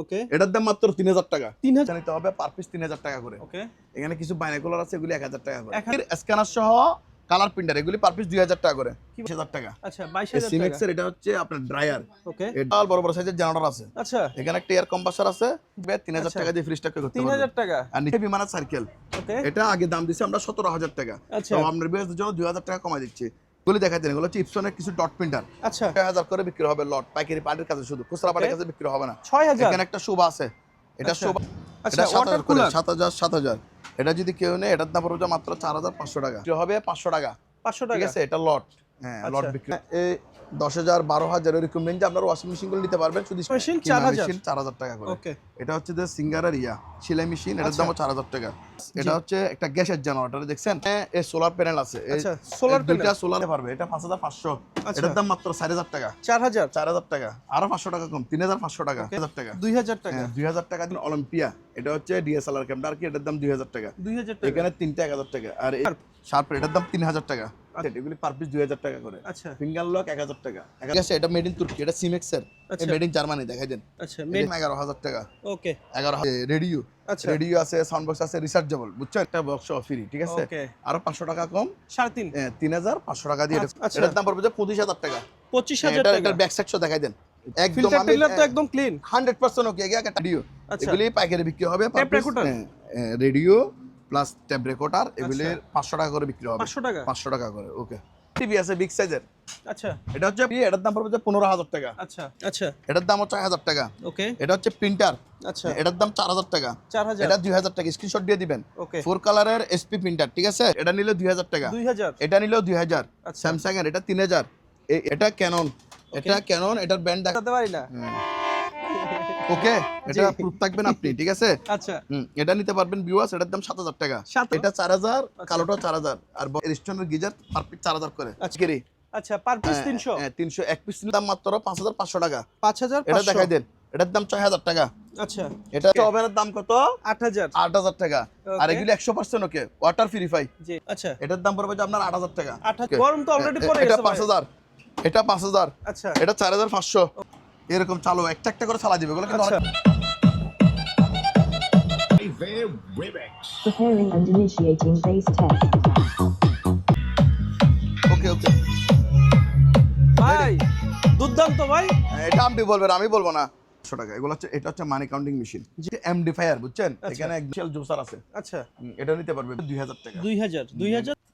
ওকে, এটার দাম মাত্র 3000 টাকা। 3000 নিতে হবে পার পিস 3000 টাকা করে। ওকে, এখানে কিছু বাইনাকুলার আছে, এগুলি 1000 টাকা করে। স্ক্যানার সহ কালার প্রিন্টার এগুলি পার পিস 2000 টাকা করে। 22000 টাকা। আচ্ছা 22000 সিমেক্স টাকা। এর এটা হচ্ছে আপনার ড্রায়ার। ওকে, এটা বড় বড় সাইজের জেনারেটর আছে। আচ্ছা এখানে একটা এয়ার কম্প্রেসর আছে, 3000 টাকা দিয়ে ফ্রিজটা করতে পারবেন। 3000 টাকা। আর নিচে বিমানের সার্কেল, ওকে, এটা আগে দাম দিছি আমরা 17000 টাকা। আচ্ছা। তো আপনার বিয়ারদের জন্য 2000 টাকা কমাই দিচ্ছি। এগুলি দেখাই দেন, এগুলো হচ্ছে ইপসনের কিছু ডট প্রিন্টার। আচ্ছা 6000 করে বিক্রি হবে লট, পাইকারি পার্টির কাছে শুধু, খুচরা পার্টির কাছে বিক্রি হবে না। 6000। এখানে একটা শোভা আছে, এটা আচ্ছা। শোভা, আচ্ছা, এটা 7000 করে, water cooler। 7000। এটা যদি কেউ নেয় এটার দাম পড়বে মাত্র 4500 টাকা। বিক্রি হবে 500 টাকা। 500 ঠিক টাকা। আছে, এটা লট। হ্যাঁ, আচ্ছা। লট বিক্রি। এই 10000 12000 এরকম রেঞ্জে আপনারা ওয়াশিং মেশিন গুলো নিতে পারবেন শুধু। মেশিন কিমা 4000 মেশিন 4000 টাকা করে। ওকে, এটা হচ্ছে যে সিঙ্গারের সেলাই মেশিন, এটার দামও 4000 টাকা। এটা হচ্ছে একটা গ্যাসের জেনারেটর, দেখছেন এই সোলার প্যানেল আছে। আচ্ছা সোলার প্যানেল দুইটা সোলার পারবে, এটা 5500। আচ্ছা। এটার দাম মাত্র 4000 টাকা। 4000 টাকা, আরো 500 টাকা কম, 3500 টাকা। 1000 টাকা, 2000 টাকা। হ্যাঁ 2000 টাকা দিন। অলিম্পিয়া, এটা হচ্ছে ডিএসএলআর ক্যামেরা আর কি, এটার দাম 2000 টাকা। 2000 টাকা। এখানে তিনটা 1000 টাকা। আর শার্প, এটার দাম 3000 টাকা। এগুলি পার পিস 2000 টাকা করে। আচ্ছা ফিঙ্গার লক 1000 টাকা। ঠিক আছে, এটা মেড ইন তুর্কি, এটা সিমেক্স এর, আচ্ছা। Made in Germany. দেখাই দেন, আচ্ছা মেড 11000 টাকা। ওকে, 11000। রেডিও, আচ্ছা রেডিও আছে, সাউন্ড বক্স আছে, রিচার্জেবল, বুঝছো, একটা বক্স ফ্রি। ঠিক আছে, ওকে। আরো 500 টাকা কম, 3.5 3500 টাকা দিয়ে। আচ্ছা। এটার দাম পড়বে যে 25000 টাকা। 25000 এটা টাকা। এটার ব্যাক সাইডটা দেখাই দেন, একদম ফিল্টার আমি টেলার তো একদম ক্লিন। 100% ওকে। একটা রেডিও, আচ্ছা। এগুলি পাইকারি বিক্রি হবে। Tape recorder? Radio plus tab recorder, এগুলি আচ্ছা। 500 টাকা করে বিক্রি হবে। 500 টাকা। 500 টাকা করে। ওকে, টিভি আছে বিগ সাইজের, আচ্ছা এটা হচ্ছে, এটার দাম পড়বে যে 15000 টাকা। আচ্ছা আচ্ছা এটার দাম হচ্ছে 1000 টাকা। ওকে, এটা হচ্ছে প্রিন্টার, আচ্ছা এটার দাম 4000 টাকা। 4000 এটা 2000 টাকা, স্ক্রিনশট দিয়ে দিবেন। ওকে, 4 কালারের এসপি প্রিন্টার। ঠিক আছে, এটা নিলে 2000 টাকা। 2000 এটা নিলেও 2000। আচ্ছা। স্যামসাং এর এটা 3000। এটা ক্যানন, এটা ক্যানন, এটার ব্র্যান্ড দেখাতে পারি না। ওকে, এটা প্রুফ থাকবেন আপনি। ঠিক আছে, আচ্ছা এটা নিতে পারবেন ভিউয়ার্স, এটার দাম 7000 টাকা। 7000 এটা 4000, কালোটা 4000, আর রিস্টনের গিজার পার পিস 4000 করে। আজকেরই আচ্ছা পার পিস 300। 300 এক পিস দাম মাত্র 5500 টাকা। 5500 এটা দেখাই দেন, এটার দাম 6000 টাকা। আচ্ছা এটা ওভেনের দাম কত? 8000 8000 টাকা। আর এগুলি 100% ওকে, ওয়াটার পিউরিফাই। জি আচ্ছা এটার দাম পড়বে যে আপনার 8000 টাকা। 8000 গরম তো অলরেডি পড়ে এটা গেছে ভাই। 5000, এটা 5000, আচ্ছা এটা 4500। এরকম চালু একটা একটা করে চালা দিবে, এগুলো কিন্তু আচ্ছা অনেক। Preparing and initiating base test. ওকে ওকে, ভাই দুর্দান্ত ভাই। এটা আপনি বলবেন, আমি বলবো না। 100 টাকা। এগুলো হচ্ছে, এটা হচ্ছে মানি কাউন্টিং মেশিন, এমডিফায়ার, বুঝছেন। এখানে একদম জুসার আছে। আচ্ছা এটা নিতে পারবে 2000 টাকা। 2000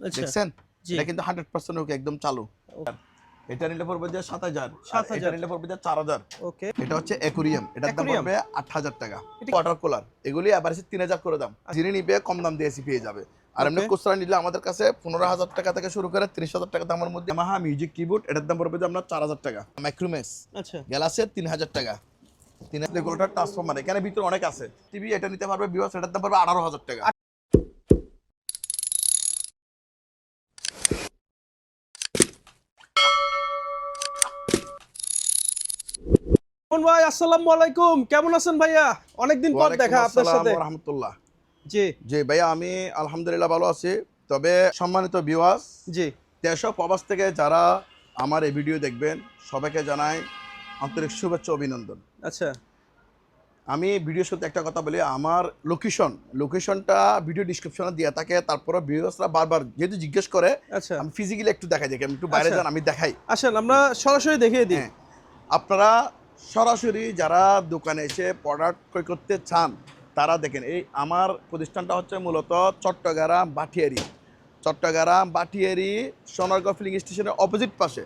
আচ্ছা দেখছেন, জি। এটা কিন্তু 100% ওকে, একদম চালু। এটা নিলে পড়বে যে 7000। 7000 এটা নিলে পড়বে যে 4000। ওকে এটা হচ্ছে অ্যাকুরিয়াম, এটার দাম Aquarium? পড়বে 8000 টাকা। ওয়াটার কুলার, এগুলি এভারেজে 3000 করে দাম। যিনি নিবে কম দাম দিয়ে এসি পেয়ে যাবে। আর এমনি Okay. খুচরা নিলে আমাদের কাছে 15000 টাকা থেকে শুরু করে 30000 টাকা দামের মধ্যে। ইয়ামাহা মিউজিক কিবোর্ড, এটার দাম পড়বে যে আপনার 4000 টাকা। মাইক্রোম্যাক্স আচ্ছা গ্যালাক্সি 3000 টাকা। 3000 রেগুলেটর ট্রান্সফরমার, এখানে ভিতরে অনেক আছে। টিভি এটা নিতে পারবে ভিউয়ার্স, এটার দাম পড়বে 18000 টাকা। কোন ভাই আসসালামু আলাইকুম, কেমন আছেন ভাইয়া? অনেকদিন পর দেখা আপনার সাথে। রাহমাতুল্লাহ। জি জি ভাইয়া, আমি আলহামদুলিল্লাহ ভালো আছি। তবে সম্মানিত ভিউয়ার্স, জি দেশ ও প্রবাস থেকে যারা আমার এই ভিডিও দেখবেন, সবাইকে জানাই আন্তরিক শুভেচ্ছা, অভিনন্দন। আচ্ছা আমি ভিডিও শুরুতে একটা কথা বলি, আমার লোকেশনটা ভিডিও ডিসক্রিপশনে দেওয়া থাকে। তারপরে ভিউয়ার্সরা বারবার যেহেতু জিজ্ঞেস করে, আচ্ছা আমি ফিজিক্যালি একটু দেখাই দেখি, আমি একটু বাইরে আচ্ছা। যান, আমি দেখাই। আসেন আমরা সরাসরি দেখিয়ে দিই। হ্যাঁ, আপনারা সরাসরি যারা দোকানে এসে প্রোডাক্ট ক্রয় করতে চান, তারা দেখেন, এই আমার প্রতিষ্ঠানটা হচ্ছে মূলত চট্টগ্রাম বাটিয়ারি সোনারগাঁও ফিলিং স্টেশনের অপোজিট পাশে।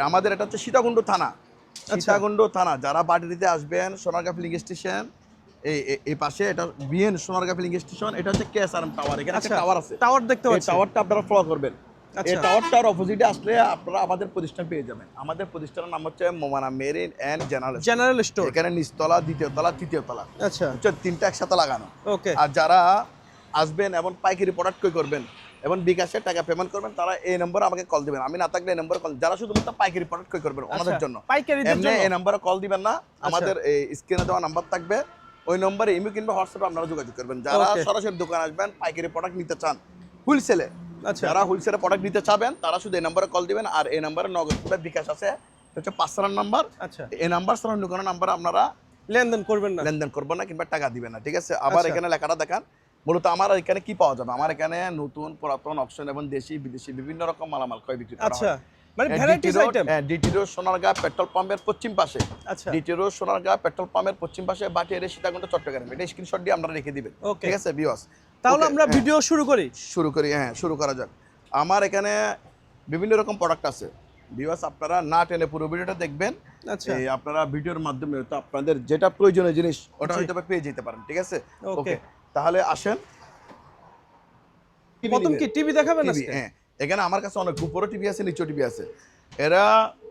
আমাদের এটা হচ্ছে সীতাকুণ্ড থানা। যারা বাটিয়ারিতে আসবেন, সোনারগাঁও ফিলিং স্টেশন এই পাশে, এটা বিএন সোনারগাঁও ফিলিং স্টেশন, এটা হচ্ছে কেএসআরএম টাওয়ার। এখানে একটা টাওয়ার আছে, টাওয়ার দেখতে এই পাচ্ছি। টাওয়ারটা আপনারা ফলো করবেন। এই আচ্ছা টাওয়ারটার অপোজিটে আসলে আপনারা আমাদের প্রতিষ্ঠান পেয়ে যাবেন। আমাদের প্রতিষ্ঠানের নাম হচ্ছে মোমানা মেরিন এন্ড জেনারেল স্টোর। এখানে নিচতলা, দ্বিতীয়তলা, তৃতীয়তলা, আচ্ছা হচ্ছে তিনটা একসাথে লাগানো। ওকে আর যারা আসবেন এবং পাইকারি প্রোডাক্ট ক্রয় করবেন এবং বিকাশে টাকা পেমেন্ট করবেন, তারা এই নম্বরে আমাকে কল দিবেন। আমি না থাকলে এই নম্বরে কল, যারা শুধুমাত্র পাইকারি প্রোডাক্ট ক্রয় করবেন ওনাদের জন্য। পাইকারিদের এমনি জন্য এই নম্বরে কল দিবেন না, আমাদের এই স্ক্রিনে দেওয়া নাম্বার থাকবে, ওই নম্বরে ইমেল কিংবা হোয়াটসঅ্যাপে আপনারা যোগাযোগ করবেন। যারা Okay. সরাসরি দোকান আসবেন, পাইকারি প্রোডাক্ট নিতে চান হোলসেলে, আচ্ছা যারা হোলসেলে প্রোডাক্ট নিতে চাবেন, তারা শুধু এই নম্বরে কল দিবেন। আর এই নম্বরে নগদ কিংবা বিকাশ আছে, এটা হচ্ছে 5 নাম্বার। আচ্ছা এই নাম্বার ছাড়া অন্য কোনো নাম্বারে আপনারা লেনদেন করবেন না। লেনদেন করবো না কিংবা টাকা দিবেন না, ঠিক আছে। আবার আচ্ছা। এখানে লেখাটা দেখান, মূলত আমার এখানে কি পাওয়া যাবে, আমার এখানে নতুন পুরাতন অপশন এবং দেশি বিদেশি বিভিন্ন রকম মালামাল ক্রয় বিক্রি করা আচ্ছা, হয়। মানে varieties item. DT road Sonargaon petrol পাম্পের পশ্চিম পাশে, আচ্ছা, ডিটি রোড সোনারগাঁ পেট্রোল পাম্পের পশ্চিম পাশে, বাটিয়ারি, সীতাকুণ্ড, চট্টগ্রাম। এটা স্ক্রিনশট দিয়ে আপনারা রেখে দিবেন, ওকে। ঠিক আছে ভিউয়ার্স। তাহলে ওকে, আমরা হ্যাঁ। ভিডিও শুরু করি। শুরু করি, হ্যাঁ শুরু করা যাক। আমার এখানে বিভিন্ন রকম প্রোডাক্ট আছে ভিউয়ার্স, আপনারা না টেনে পুরো ভিডিওটা দেখবেন। আচ্ছা, এই আপনারা ভিডিওর মাধ্যমে তো আপনাদের যেটা প্রয়োজনীয় জিনিস ওটা জি। হয়তো বা পেয়ে যেতে পারেন, ঠিক আছে। ওকে। ওকে, তাহলে আসেন। প্রথম কি টিভি দেখাবেন টিভি, আজকে? হ্যাঁ এখানে আমার কাছে অনেক উপরে টিভি আছে, নিচে টিভি আছে। এরা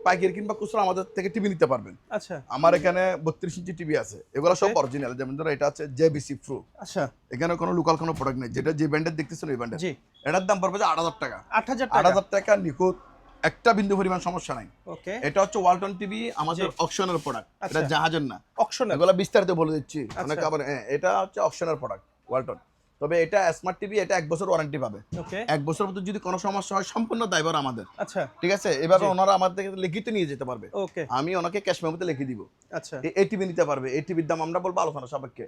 পাইকারি কিংবা খুচরা আমাদের থেকে টিভি নিতে পারবেন। আচ্ছা, আমার এখানে 32 ইঞ্চি টিভি আছে, এগুলো সব Okay. অরিজিনাল। যেমন ধরো এটা আছে জেবিসি প্রো, আচ্ছা, এখানে কোনো লোকাল কোনো প্রোডাক্ট নেই। যেটা যে ব্র্যান্ডের দেখতেছেন ওই ব্র্যান্ডের। জি। এটার দাম পড়বে যে 8000 টাকা। 8000 টাকা। 8000 টাকা নিখুঁত, একটা বিন্দু পরিমাণ সমস্যা নাই। ওকে, এটা হচ্ছে ওয়ালটন টিভি, আমাদের জি। অকশনের প্রোডাক্ট, আচ্ছা। এটা জাহাজের না। অকশনাল। এগুলো বিস্তারিত বলে দিচ্ছি আচ্ছা। অনেকে আবার, হ্যাঁ এটা হচ্ছে অকশনের প্রোডাক্ট ওয়ালটন। তবে এটা স্মার্ট টিভি, এটা 1 বছর ওয়ারেন্টি পাবে। ওকে, 1 বছর মধ্যে যদি কোনো সমস্যা হয় সম্পূর্ণ দায়ভার আমাদের, আচ্ছা, ঠিক আছে। এভাবে জি। ওনারা আমাদের থেকে লিখিত নিয়ে যেতে পারবে, ওকে, আমি ওনাকে ক্যাশ মেমোতে লিখে দিব। আচ্ছা, এই টিভি নিতে পারবে। এই টিভির দাম আমরা বলবো আলোচনা সাপেক্ষে।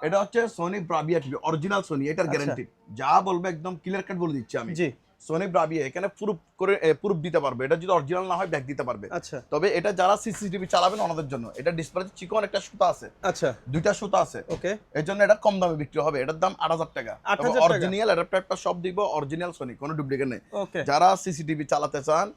এটা হচ্ছে Sony Bravia TV, original Sony, এটার আচ্ছা। গ্যারান্টি যা বলবে একদম ক্লিয়ার কাট বলে দিচ্ছি আমি। জি, সোনি ব্রাভিয়া এখানে প্রুফ দিতে পারবে, এটা যদি অরিজিনাল না হয় ব্যাক দিতে পারবে। আচ্ছা, তবে এটা যারা সিসিটিভি চালাবেন ওনাদের জন্য, এটা ডিসপ্লেতে চিকন একটা সুতা আছে, আচ্ছা, 2টা সুতা আছে, ওকে, এর জন্য এটা কম দামে বিক্রি হবে। এটার দাম 8000 টাকা। 8000 টাকা। অরিজিনাল অ্যাডাপ্টারটা সব দিব অরিজিনাল সোনি, কোনো ডুপ্লিকেট নেই। ওকে, যারা সিসিটিভি চালাতে চান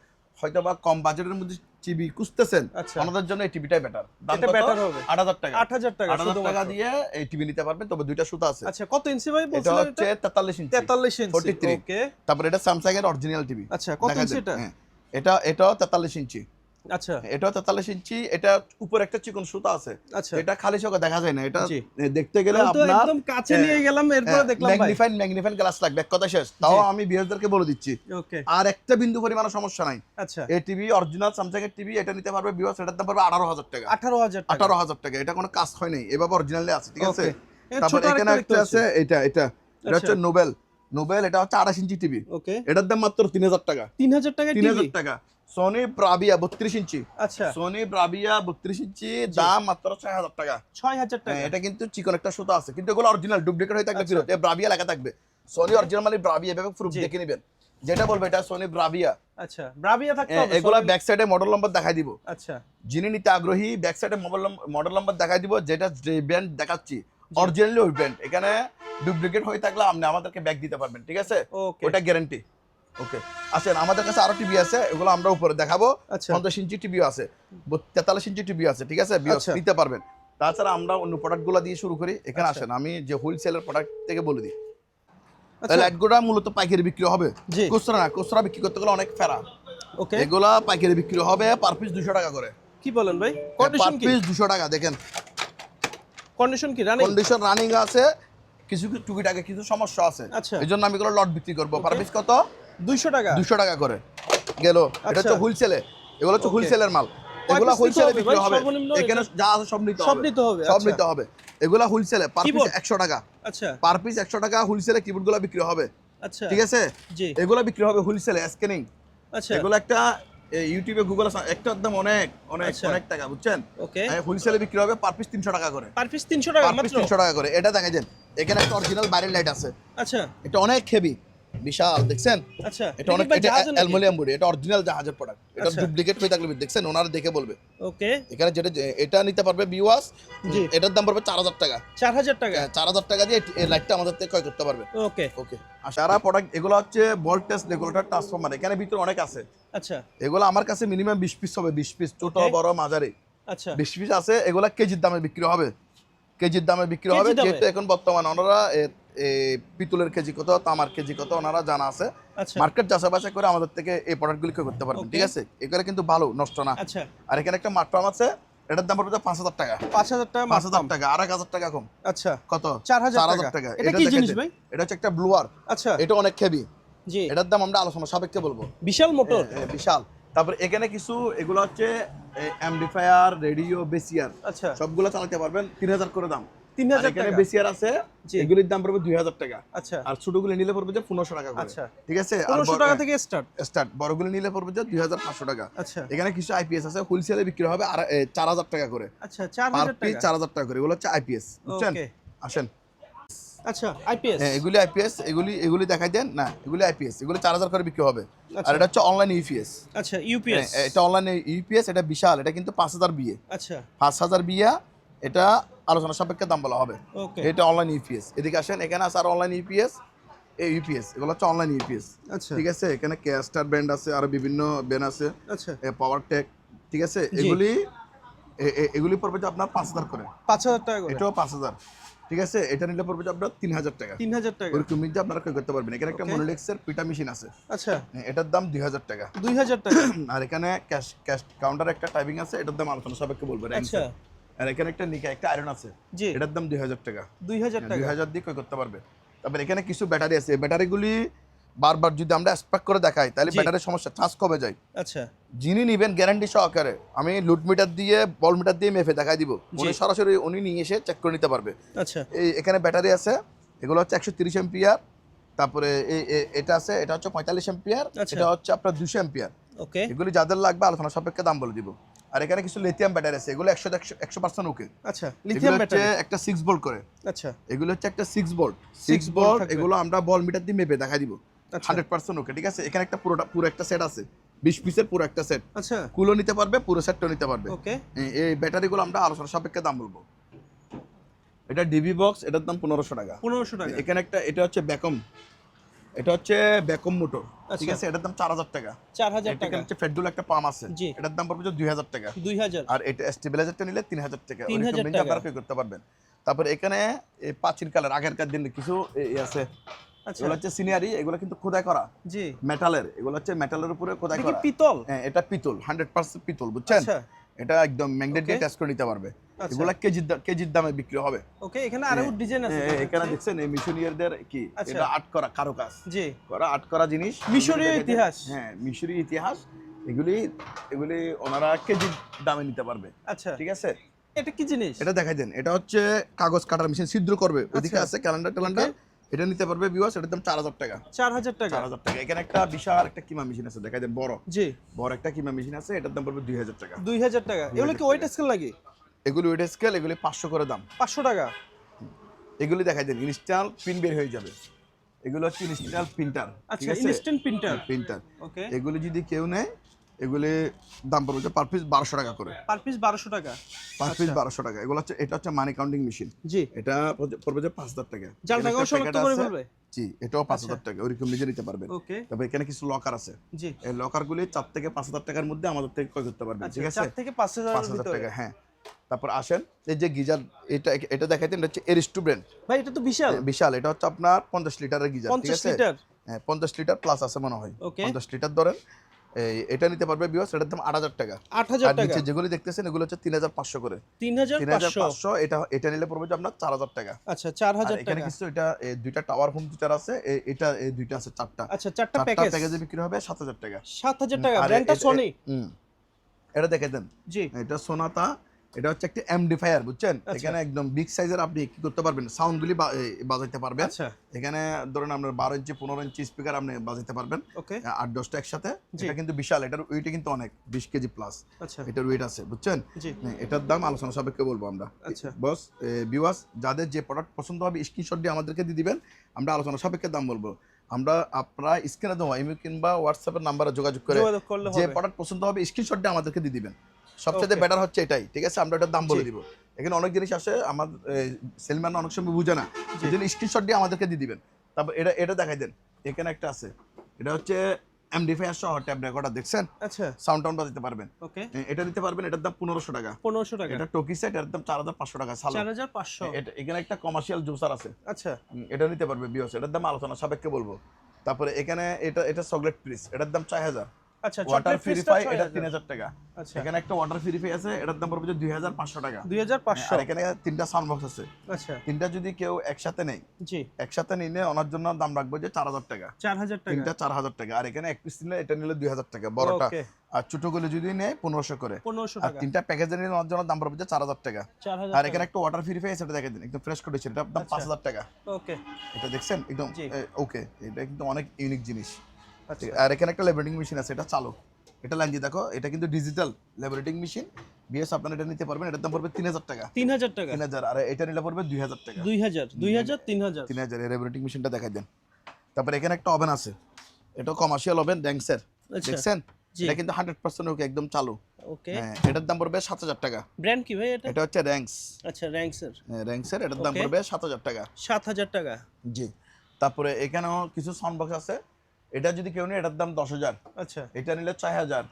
হয়তো বা কম বাজেটের মধ্যে টিভি খুঁজতেছেন, আচ্ছা। ওনাদের জন্য এই টিভিটাই বেটার। দাম এটা কত? better হবে। 8000 টাকা। 8000 টাকা 8000 টাকা শুধুমাত্র। দিয়ে এই টিভি নিতে পারবেন, তবে 2টা সুতা আছে। আচ্ছা, কত ইঞ্চি ভাই এটা বলছিলেন? হচ্ছে 43 ইঞ্চি, 43 ইঞ্চি। 43। ওকে, তারপর এটা স্যামসাং এর অরিজিনাল টিভি। আচ্ছা, কত দেখা ইঞ্চি যায়, এটা? হ্যাঁ। এটাও 43 ইঞ্চি। আচ্ছা, এটাও 43 ইঞ্চি। এটা উপরে একটা চিকন সুতা আছে, আচ্ছা, এটা খালি চোখে দেখা যায় না। এটা জি। দেখতে গেলে আমি তো আপনার একদম কাছে নিয়ে গেলাম, এরপরে দেখলাম ভাই। ম্যাগনিফাইন গ্লাস লাগবে, এক কথা শেষ। তাও জি। আমি বিয়ারদেরকে বলে দিচ্ছি, ওকে, আর একটা বিন্দু পরিমাণ সমস্যা নাই। আচ্ছা, এই টিভি অরিজিনাল স্যামসাং এর টিভি, এটা নিতে পারবে বিয়ার। এটার দাম পড়বে 18000 টাকা। 18000 টাকা। 18000 টাকা। এটা কোনো কাজ হয় নাই, এভাবে অরিজিনালি আছে, ঠিক আছে। ওকে। তারপর ছোট এখানে আরেকটা একটা দেখতে আছে, এটা হচ্ছে নোবেল। এটা হচ্ছে 28 ইঞ্চি টিভি, ওকে, এটার দাম মাত্র 3000 টাকা। 3000 টাকা টিভি। 3000 টাকা। সোনি ব্রাভিয়া 32 ইঞ্চি, আচ্ছা, সোনি ব্রাভিয়া 32 ইঞ্চি, দাম মাত্র 6000 টাকা। 6000 টাকা। হ্যাঁ, এটা কিন্তু চিকন একটা সুতা আছে, কিন্তু এগুলো অরিজিনাল, ডুপ্লিকেট হয়ে থাকলে আচ্ছা। ফেরত। এই ব্রাভিয়া লেখা থাকবে, সোনি অরিজিনাল মানে ব্রাভিয়া, এভাবে প্রুফ জি। দেখে নেবেন। যেটা বলবে এটা সোনি ব্রাভিয়া। আচ্ছা, ব্রাভিয়া থাকতে হবে। এগুলা সবাই- ব্যাক সাইডে মডেল নম্বর দেখাই দিব। আচ্ছা, যিনি নিতে আগ্রহী ব্যাক সাইডে মডেল নম্বর দেখাই দিব, যেটা যে ব্র্যান্ড দেখাচ্ছি অরিজিনালি ওই ব্র্যান্ড। এখানে ডুপ্লিকেট হয়ে থাকলে আপনি আমাদেরকে ব্যাক দিতে পারবেন, ঠিক আছে। ওকে, ওটা গ্যারান্টি। ওকে, আসেন আমাদের কাছে আরো টিভি আছে, এগুলো আমরা উপরে দেখাবো। আচ্ছা, 50 ইঞ্চি টিভিও আছে, 43 ইঞ্চি টিভি আছে, ঠিক আছে। বিয়ার আচ্ছা। নিতে পারবেন। তাছাড়া আমরা অন্য প্রোডাক্টগুলো দিয়ে শুরু করি। এখানে আচ্ছা। আসেন, আমি যে হোলসেলের প্রোডাক্ট থেকে বলে দিই। আচ্ছা, লাইটগুলো মূলত পাইকারি বিক্রি হবে, জি। খুচরা না। খুচরা বিক্রি করতে গেলে অনেক ফেরা। ওকে, এগুলা পাইকারি বিক্রি হবে পার পিস 200 টাকা করে। কি বলেন ভাই? পার কন্ডিশন কি? পিস 200 টাকা। দেখেন কন্ডিশন কি রানিং? কন্ডিশন রানিং আছে, কিছু টুকিটাকে কিছু সমস্যা আছে, আচ্ছা। এই জন্য আমি এগুলো লট বিক্রি করবো। পার পিস কত? 200 টাকা। 200 টাকা করে গেল। এটা হচ্ছে আচ্ছা। হোলসেলে, এগুলো হচ্ছে Okay. হোলসেলের মাল। কয় এগুলা piece নিতে হোলসেলে হবে বিক্রি ভাই? হবে, সর্বনিম্ন এখানে এটা- যা আছে সব নিতে সব হবে, নিতে হবে, সব আচ্ছা। নিতে হবে। এগুলা হোলসেলে পার পিস Keyboard? 100 টাকা। আচ্ছা, পার পিস 100 টাকা হোলসেলে কিবোর্ডগুলো বিক্রি হবে, আচ্ছা, ঠিক আছে। জি, এগুলো বিক্রি হবে হোলসেলে স্ক্যানিং। আচ্ছা, এগুলো একটা ইউটিউবে গুগলে একটার দাম অনেক অনেক আচ্ছা। অনেক টাকা, বুঝছেন। ওকে, হোলসেলে বিক্রি হবে পার পিস 300 টাকা করে। পার পিস 300 টাকা পার পিস মাত্র। 300 টাকা করে। এটা দেখা যায়, এখানে একটা অরিজিনাল বাইরের লাইট আছে, আচ্ছা, এটা অনেক হেভি, বিশাল, দেখছেন। আচ্ছা, এটা অনেক, ভাই এটা জাহাজের নাকি? অ্যালুমিনিয়াম বডি, এটা অরিজিনাল জাহাজের প্রোডাক্ট। এটা আচ্ছা। ডুপ্লিকেট হয়ে থাকলে দেখছেন, ওনারা দেখে বলবে। ওকে, এখানে এটা নিতে পারবে বিওয়াস, জি। এটার দাম পড়বে 4000 টাকা। 4000 টাকা। 4000 টাকা দিয়ে এই লাইটটা আমাদের থেকে ক্রয় করতে পারবে। ওকে, ওকে, আর সারা প্রোডাক্ট এগুলো হচ্ছে ভোল্টেজ রেগুলেটর, ট্রান্সফরমার। এখানে ভিতরে অনেক আছে। আচ্ছা, এগুলো আমার কাছে মিনিমাম 20 পিস হবে, 20 পিস, ছোট Okay. বড় মাঝারি আচ্ছা, 20 পিস আছে। এগুলা কেজির দামে বিক্রি হবে, কেজির দামে বিক্রি হবে। কেজি দামে? যেহেতু এখন বর্তমানে ওনারা পিতলের কেজি কত, তামার কেজি কত ওনারা জানা আছে। আচ্ছা, মার্কেট যাচাই করে আমাদের থেকে এই প্রোডাক্টগুলি ক্রয় করতে পারবেন, Okay. ঠিক আছে। এগুলো কিন্তু ভালো, নষ্ট না। আচ্ছা, আর এখানে একটা মাট্রাম আছে, এটার দাম পড়বে 5000 টাকা। 5000 টাকা 5000 টাকা, আর 1000 টাকা কম। আচ্ছা, কত? 4000 টাকা। এটা কি দেখেন, জিনিস ভাই? এটা হচ্ছে একটা ব্লুয়ার, আচ্ছা, এটা অনেক হেভি। জি, এটার দাম আমরা আলোচনা সাপেক্ষে বলবো। বিশাল মোটর। বিশাল। তারপর এখানে কিছু এগুলো হচ্ছে অ্যাম্পলিফায়ার, রেডিও, বেসিয়ার, আচ্ছা, সবগুলো চালাতে পারবেন। 3000 করে দাম। 3000 আর এখানে টাকা। বেসিয়ার আছে, জি। এগুলির দাম পড়বে 2000 টাকা। আচ্ছা আর ছোটগুলি নিলে পড়বে যে 1500 টাকা করে। আচ্ছা। ঠিক আছে, আর 1500 টাকা থেকে স্টার্ট। স্টার্ট, বড়গুলি নিলে পড়বে যে 2500 টাকা। আচ্ছা এখানে কিছু আইপিএস আছে, হোলসেলে বিক্রি হবে আর 4000 টাকা করে, আচ্ছা পার 4000 পিস টাকা। 4000 টাকা করে। এগুলো হচ্ছে আইপিএস, বুঝছেন? ওকে। আসেন, আচ্ছা আইপিএস। হ্যাঁ এগুলি আইপিএস, এগুলি দেখাই দেন না, এগুলি আইপিএস, এগুলি 4000 করে বিক্রি হবে। আচ্ছা। আর এটা হচ্ছে অনলাইন ইউপিএস। আচ্ছা ইউপিএস। এটা অনলাইন ইউপিএস, এটা বিশাল, এটা কিন্তু 5000 বিয়ে, আচ্ছা 5000 বিয়া, এটা আলোচনা সাপেক্ষে দাম বলা হবে। ওকে। এটা অনলাইন ইউপিএস। এদিকে আসেন, এখানে আছে আর অনলাইন ইউপিএস, এই ইউপিএস, এগুলো হচ্ছে অনলাইন ইউপিএস। আচ্ছা ঠিক আছে, এখানে ক্যাস্টার ব্র্যান্ড আছে, আর বিভিন্ন ব্র্যান্ড আছে, আচ্ছা পাওয়ার টেক। ঠিক আছে, জি। এগুলি পড়বে যে আপনার 5000 করে, 5000 টাকা করে। এটাও 5000। ঠিক আছে, এটা নিলে পড়বে যে আপনার 3000 টাকা। 3000 টাকা। ওরকম যে আপনারা ক্রয় করতে পারবেন। এখানে একটা Okay. মনোলেক্সের পিটা মেশিন আছে, আচ্ছা এটার দাম 2000 টাকা। 2000 টাকা। আর এখানে ক্যাশ কাউন্টার একটা টাইপিং আছে, এটার দাম আলোচনা সাপেক্ষে বলবে। আচ্ছা আর এখানে একটা নিকা একটা আয়রন আছে, জি এটার দাম 2000 টাকা। 2000 টাকা। 2000 দিয়ে ক্রয় করতে পারবে। তারপর এখানে কিছু ব্যাটারি আছে, এই ব্যাটারিগুলি বারবার যদি আমরা স্পার্ক করে দেখাই তাহলে জি। ব্যাটারির সমস্যা, চার্জ কমে যায়। আচ্ছা যিনি নিবেন গ্যারান্টি সহকারে, আমি লুট মিটার দিয়ে বল মিটার দিয়ে মেপে দেখাই দিব, উনি সরাসরি উনি নিয়ে এসে চেক করে নিতে পারবে। আচ্ছা এই এখানে ব্যাটারি আছে, এগুলো হচ্ছে 130 এম্পিয়ার। তারপরে এটা আছে, এটা হচ্ছে 45 এম্পিয়ার, আচ্ছা। এটা হচ্ছে আপনার 200 এম্পিয়ার। ওকে এগুলি যাদের লাগবে আলোচনা সাপেক্ষে দাম বলে দিব। আর এখানে কিছু লিথিয়াম ব্যাটারি আছে, এগুলো 100% ওকে। আচ্ছা লিথিয়াম লিথিয়াম ব্যাটারি। একটা 6 ভোল্ট করে, আচ্ছা এগুলো হচ্ছে একটা 6 ভোল্ট, 6 6 ভোল্ট ভোল্ট। থাকবে। এগুলো আমরা বল মিটার দিয়ে মেপে দেখাই দিব, আচ্ছা 100% ওকে। ঠিক আছে, এখানে একটা পুরো একটা সেট আছে, 20 পিসের পুরো একটা সেট, আচ্ছা কুলো নিতে পারবে, পুরো সেটটাও নিতে পারবে। ওকে এই ব্যাটারিগুলো আমরা আলোচনা সাপেক্ষে দাম বলবো। এটা ডিবি বক্স, এটার দাম 1500 টাকা। 1500 টাকা। এখানে একটা, এটা হচ্ছে ব্যাকম, এটা হচ্ছে ব্যাকম মোটর। ঠিক আচ্ছা। আছে, এটার দাম 4000 টাকা। 4000 টাকা। এখানে হচ্ছে ফেডুল একটা পাম আছে, জি। এটার দাম পড়বে যে 2000 টাকা। 2000। আর এটা স্টেবিলাইজারটা নিলে 3000 টাকা। 3000 ওরকম রেঞ্জে টাকা। আপনারা পে করতে পারবেন। তারপর এখানে এই প্রাচীন কালের আগেরকার দিনের কিছু আছে, আচ্ছা এগুলো হচ্ছে সিনিয়ারি, এগুলো কিন্তু খোদাই করা জি মেটালের, এগুলো হচ্ছে মেটালের উপরে খোদাই এটা কি করা। পিতল? হ্যাঁ, এটা পিতল, 100% পিতল, বুঝছেন? আচ্ছা এটা একদম ম্যাগনেট দিয়ে Okay. টেস্ট করে নিতে পারবে। আচ্ছা। এগুলো কেজির দামে বিক্রি হবে। ওকে এখানে আরো ডিজাইন আছে। এখানে দেখছেন এই মিশনীয়দের কি, আচ্ছা। এটা আর্ট করা কারো কাজ জি করা, আর্ট করা জিনিস, মিশরীয় এগুলি দেখে ইতিহাস। দেন। হ্যাঁ, মিশরীয় ইতিহাস। এগুলি ওনারা কেজির দামে নিতে পারবে। আচ্ছা ঠিক আছে, এটা কি জিনিস? এটা দেখাই দেন, এটা হচ্ছে কাগজ কাটার মেশিন, ছিদ্র করবে। ওইদিকে আচ্ছা। আছে ক্যালেন্ডার, এটা নিতে পারবে ভিউয়ার্স, এটার দাম 4000 টাকা। 4000 টাকা। 4000 টাকা। এখানে একটা বিশাল একটা কিমা মেশিন আছে, দেখাই দেন, জি বড় একটা কিমা মেশিন আছে, এটার দাম পড়বে 2000 টাকা। 2000 টাকা। এগুলো কি ওয়েট স্কেল লাগে? এগুলি ওয়েট স্কেল, এগুলি 500 করে দাম। 500 টাকা। এগুলি দেখাই দেন, ইনস্ট্যান্ট পিন বের হয়ে যাবে। এগুলো হচ্ছে ইনস্ট্যান্ট প্রিন্টার। আচ্ছা ইনস্ট্যান্ট প্রিন্টার। প্রিন্টার। ওকে এগুলি যদি কেউ নেয়, এগুলি দাম পড়বে পার পিস 1200 টাকা করে। পার পিস 1200 টাকা। পার পিস আচ্ছা। 1200 টাকা। এগুলো হচ্ছে, এটা হচ্ছে মানি কাউন্টিং মেশিন, জি এটা পড়বে যে 5000 টাকা। জাল টাকাও এখানে একটা শনাক্ত প্যাকেট করে আছে। ফেলবে? জি, এটাও 5000 টাকা, ওরকম নিজে নিতে পারবেন। ওকে তবে এখানে কিছু লকার আছে, জি এই লকারগুলি 4 থেকে 5000 টাকার মধ্যে আমাদের থেকে ক্রয় করতে পারবেন। আচ্ছা ঠিক আছে, 4 থেকে 5000 এর 5000 ভিতরে। টাকা। হ্যাঁ, তারপর আসেন, এই যে গিজার, এটা দেখাইতেন, এটা হচ্ছে এরিস্টু ব্র্যান্ড, ভাই এটা তো বিশাল। বিশাল। এটা হচ্ছে আপনার 50 লিটারের গিজার। ঠিক 50 আছে, লিটার। হ্যাঁ 50 লিটার প্লাস আছে মনে হয়। ওকে 50 লিটার ধরেন, এটা নিতে পারবে বিয়াস, এটার দাম 8000 টাকা। 8000 আর টাকা। নিচে যেগুলি দেখতেছেন এগুলো হচ্ছে 3500 করে। 3500। 3500, এটা নিলে পড়বে যে আপনার 4000 টাকা। আচ্ছা আর 4000 এখানে টাকা। কিছু, এটা দুইটা টাওয়ার হোম থিয়েটার আছে, এটা এই দুইটা আছে, চারটা আচ্ছা চারটা প্যাকেজ। প্যাকেজে বিক্রি হবে 7000 টাকা। 7000 টাকা। আর ব্র্যান্ডটা সোনি। এটা দেখে দেন, জি এটা সোনাতা, এটা হচ্ছে একটা এমডিফায়ার, বুঝছেন? আচ্ছা। এখানে একদম বিগ সাইজের, আপনি কি করতে পারবেন, সাউন্ডগুলি বাজাইতে পারবেন। আচ্ছা এখানে ধরেন আপনার 12 ইঞ্চি 15 ইঞ্চি স্পিকার আপনি বাজাইতে পারবেন, ওকে 8-10টা একসাথে। জি। এটা কিন্তু বিশাল, এটার ওয়েটে কিন্তু অনেক, 20 কেজি প্লাস আচ্ছা এটার ওয়েট আছে, বুঝছেন? জি এটার দাম আলোচনা সাপেক্ষে বলবো আমরা। আচ্ছা। বস ভিউয়ার্স, যাদের যে প্রোডাক্ট পছন্দ হবে স্ক্রিনশট দিয়ে আমাদেরকে দিয়ে দিবেন, আমরা আলোচনা সাপেক্ষে দাম বলবো। আপনারা স্ক্রিনে দেওয়া ইমেল কিংবা হোয়াটসঅ্যাপের নাম্বারে যোগাযোগ করে যোগাযোগ করলে যে হবে। প্রোডাক্ট পছন্দ হবে স্ক্রিনশট দিয়ে আমাদেরকে দিয়ে দিবেন। সবচেয়ে Okay. বেটার হচ্ছে এটাই। ঠিক আছে, আমরা এটার দাম বলে জি। দিব। এখানে অনেক জিনিস আসে, আমার সেলম্যান অনেক সময় বুঝে না, সেই জন্য স্ক্রিনশট দিয়ে আমাদেরকে দিয়ে দিবেন। তারপর এটা দেখাই দেন, এখানে একটা আছে, এটা হচ্ছে এমডিফায়ার সহ ট্যাব রেকর্ডার, দেখছেন? আচ্ছা সাউন্ড টাউন বাজাতে পারবেন। ওকে এটা নিতে পারবেন, এটার দাম 1500 টাকা। 1500 টাকা। এটা টোকি সেট, এর দাম 4500 টাকা। সালো 4500। এখানে একটা কমার্শিয়াল জুসার আছে, আচ্ছা এটা নিতে পারবে বিয়স, এটার দাম আলোচনা সাপেক্ষে বলবো। তারপরে এখানে এটা চকলেট প্রিস, এটার দাম 4000। আচ্ছা, ওয়াটার chocolate fizz টা পিউরিফাই এটা 6000 3000 টাকা। আচ্ছা। এখানে একটা ওয়াটার পিউরিফাই আছে, এটার দাম পড়বে 2500 টাকা। 2500 আর এখানে তিনটা সাউন্ড বক্স আছে। আচ্ছা, তিনটা যদি কেউ একসাথে নেয়, জি একসাথে নিলে ওনার জন্য দাম রাখবো যে 4000 টাকা। 4000 টাকা। তিনটা 4000 টাকা। আর এখানে এক পিস নিলে এটা নিলে 2000 টাকা বড়টা। Okay. আর ছোটগুলো যদি নেয় 1500 করে। 1500 আর টাকা। তিনটা প্যাকেজে নিলে ওনার জন্য দাম পড়বে যে 4000 টাকা। 4000 আর এখানে একটা ওয়াটার পিউরিফাই আছে, এটা দেখে দিন একদম ফ্রেশ কন্ডিশন, এটার দাম আচ্ছা। 5000 টাকা। ওকে। এটা দেখছেন একদম জি। ওকে, এটা কিন্তু অনেক ইউনিক জিনিস। আচ্ছা। আর এখানে একটা ল্যাবরেটিং মেশিন আছে, এটা চালু। এটা লাইনজি দেখো, এটা কিন্তু ডিজিটাল ল্যাবরেটিং মেশিন। বিএস আপনারা এটা নিতে পারবেন, এটার দাম পড়বে 3000 টাকা। 3000 টাকা। 3000। আর এটা নিলে পড়বে 2000 টাকা। 2000 3000 3000 এর ল্যাবরেটিং মেশিনটা দেখাই দেন। তারপর এখানে একটা ওভেন আছে, এটা কমার্শিয়াল ওভেন ড্যাংসের। আচ্ছা। দেখছেন জি। এটা কিন্তু 100% ওকে, একদম চালু। ওকে। হ্যাঁ, এটার দাম পড়বে 7000 টাকা। ব্র্যান্ড কি ভাই এটা? এটা হচ্ছে র্যাঙ্কস। আচ্ছা, র্যাঙ্কসের। র্যাঙ্কসের এটার দাম Okay. পড়বে 7000 টাকা। 7000 টাকা। জি। তারপরে এখানেও কিছু সাউন্ড বক্স আছে, এটা যদি কেউ নেয় এটার দাম 10000। আচ্ছা, এটা নিলে 6000।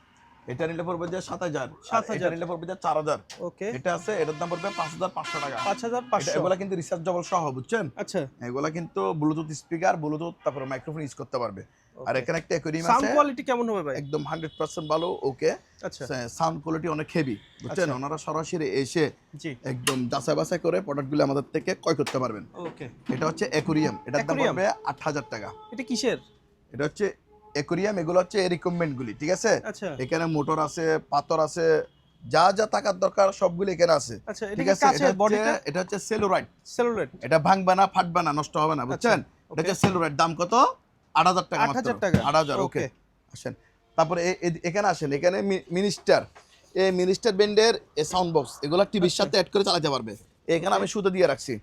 এটা নিলে পড়বে যে 7000। 7000 এটা নিলে পড়বে যে 4000। ওকে। এটা আছে, এটার দাম পড়বে 5500 টাকা। 5500। এগুলা কিন্তু রিচার্জেবল সহ, বুঝছেন? আচ্ছা, এগুলা কিন্তু ব্লুটুথ স্পিকার, ব্লুটুথ তারপরে মাইক্রোফোন ইউজ করতে পারবে। আর এখানে একটা অ্যাকোয়ারিয়াম সাউন্ড আছে, কোয়ালিটি কেমন হবে ভাই? একদম 100% ভালো। ওকে। আচ্ছা, সাউন্ড কোয়ালিটি অনেক হেভি, বুঝছেন? আচ্ছা। ওনারা সরাসরি এসে জি একদম যাচাই বাছাই করে প্রোডাক্টগুলো আমাদের থেকে ক্রয় করতে পারবেন। ওকে। এটা হচ্ছে অ্যাকোয়ারিয়াম, এটার দাম Aquarium? পড়বে 8000 টাকা। এটা কিসের? এটা হচ্ছে অ্যাকোয়ারিয়াম, এগুলো হচ্ছে রিকমেন্ড গুলি, ঠিক আছে? আচ্ছা, এখানে মোটর আছে, পাথর আছে, যা যা টাকার দরকার সবগুলো এখানে আছে। আচ্ছা, এটা ঠিক কি আছে? কাঁচের বডিটা? এটা হচ্ছে সেলুলাইট। সেলুলোয়েড। এটা ভাঙবে না, ফাটবে না, নষ্ট হবে না, বুঝছেন? আচ্ছা, এটা হচ্ছে সেলুলাইট। দাম কত? 8000 টাকা মাত্র। 8000 টাকা। 8000। ওকে, Okay. আসেন। তারপরে এখানে আসেন, এখানে মিনিস্টার, এই মিনিস্টার ব্র্যান্ডের এই সাউন্ড বক্স, এগুলো টিভির সাথে অ্যাড করে চালাতে পারবে। এখানে আমি সুতো দিয়ে রাখছি,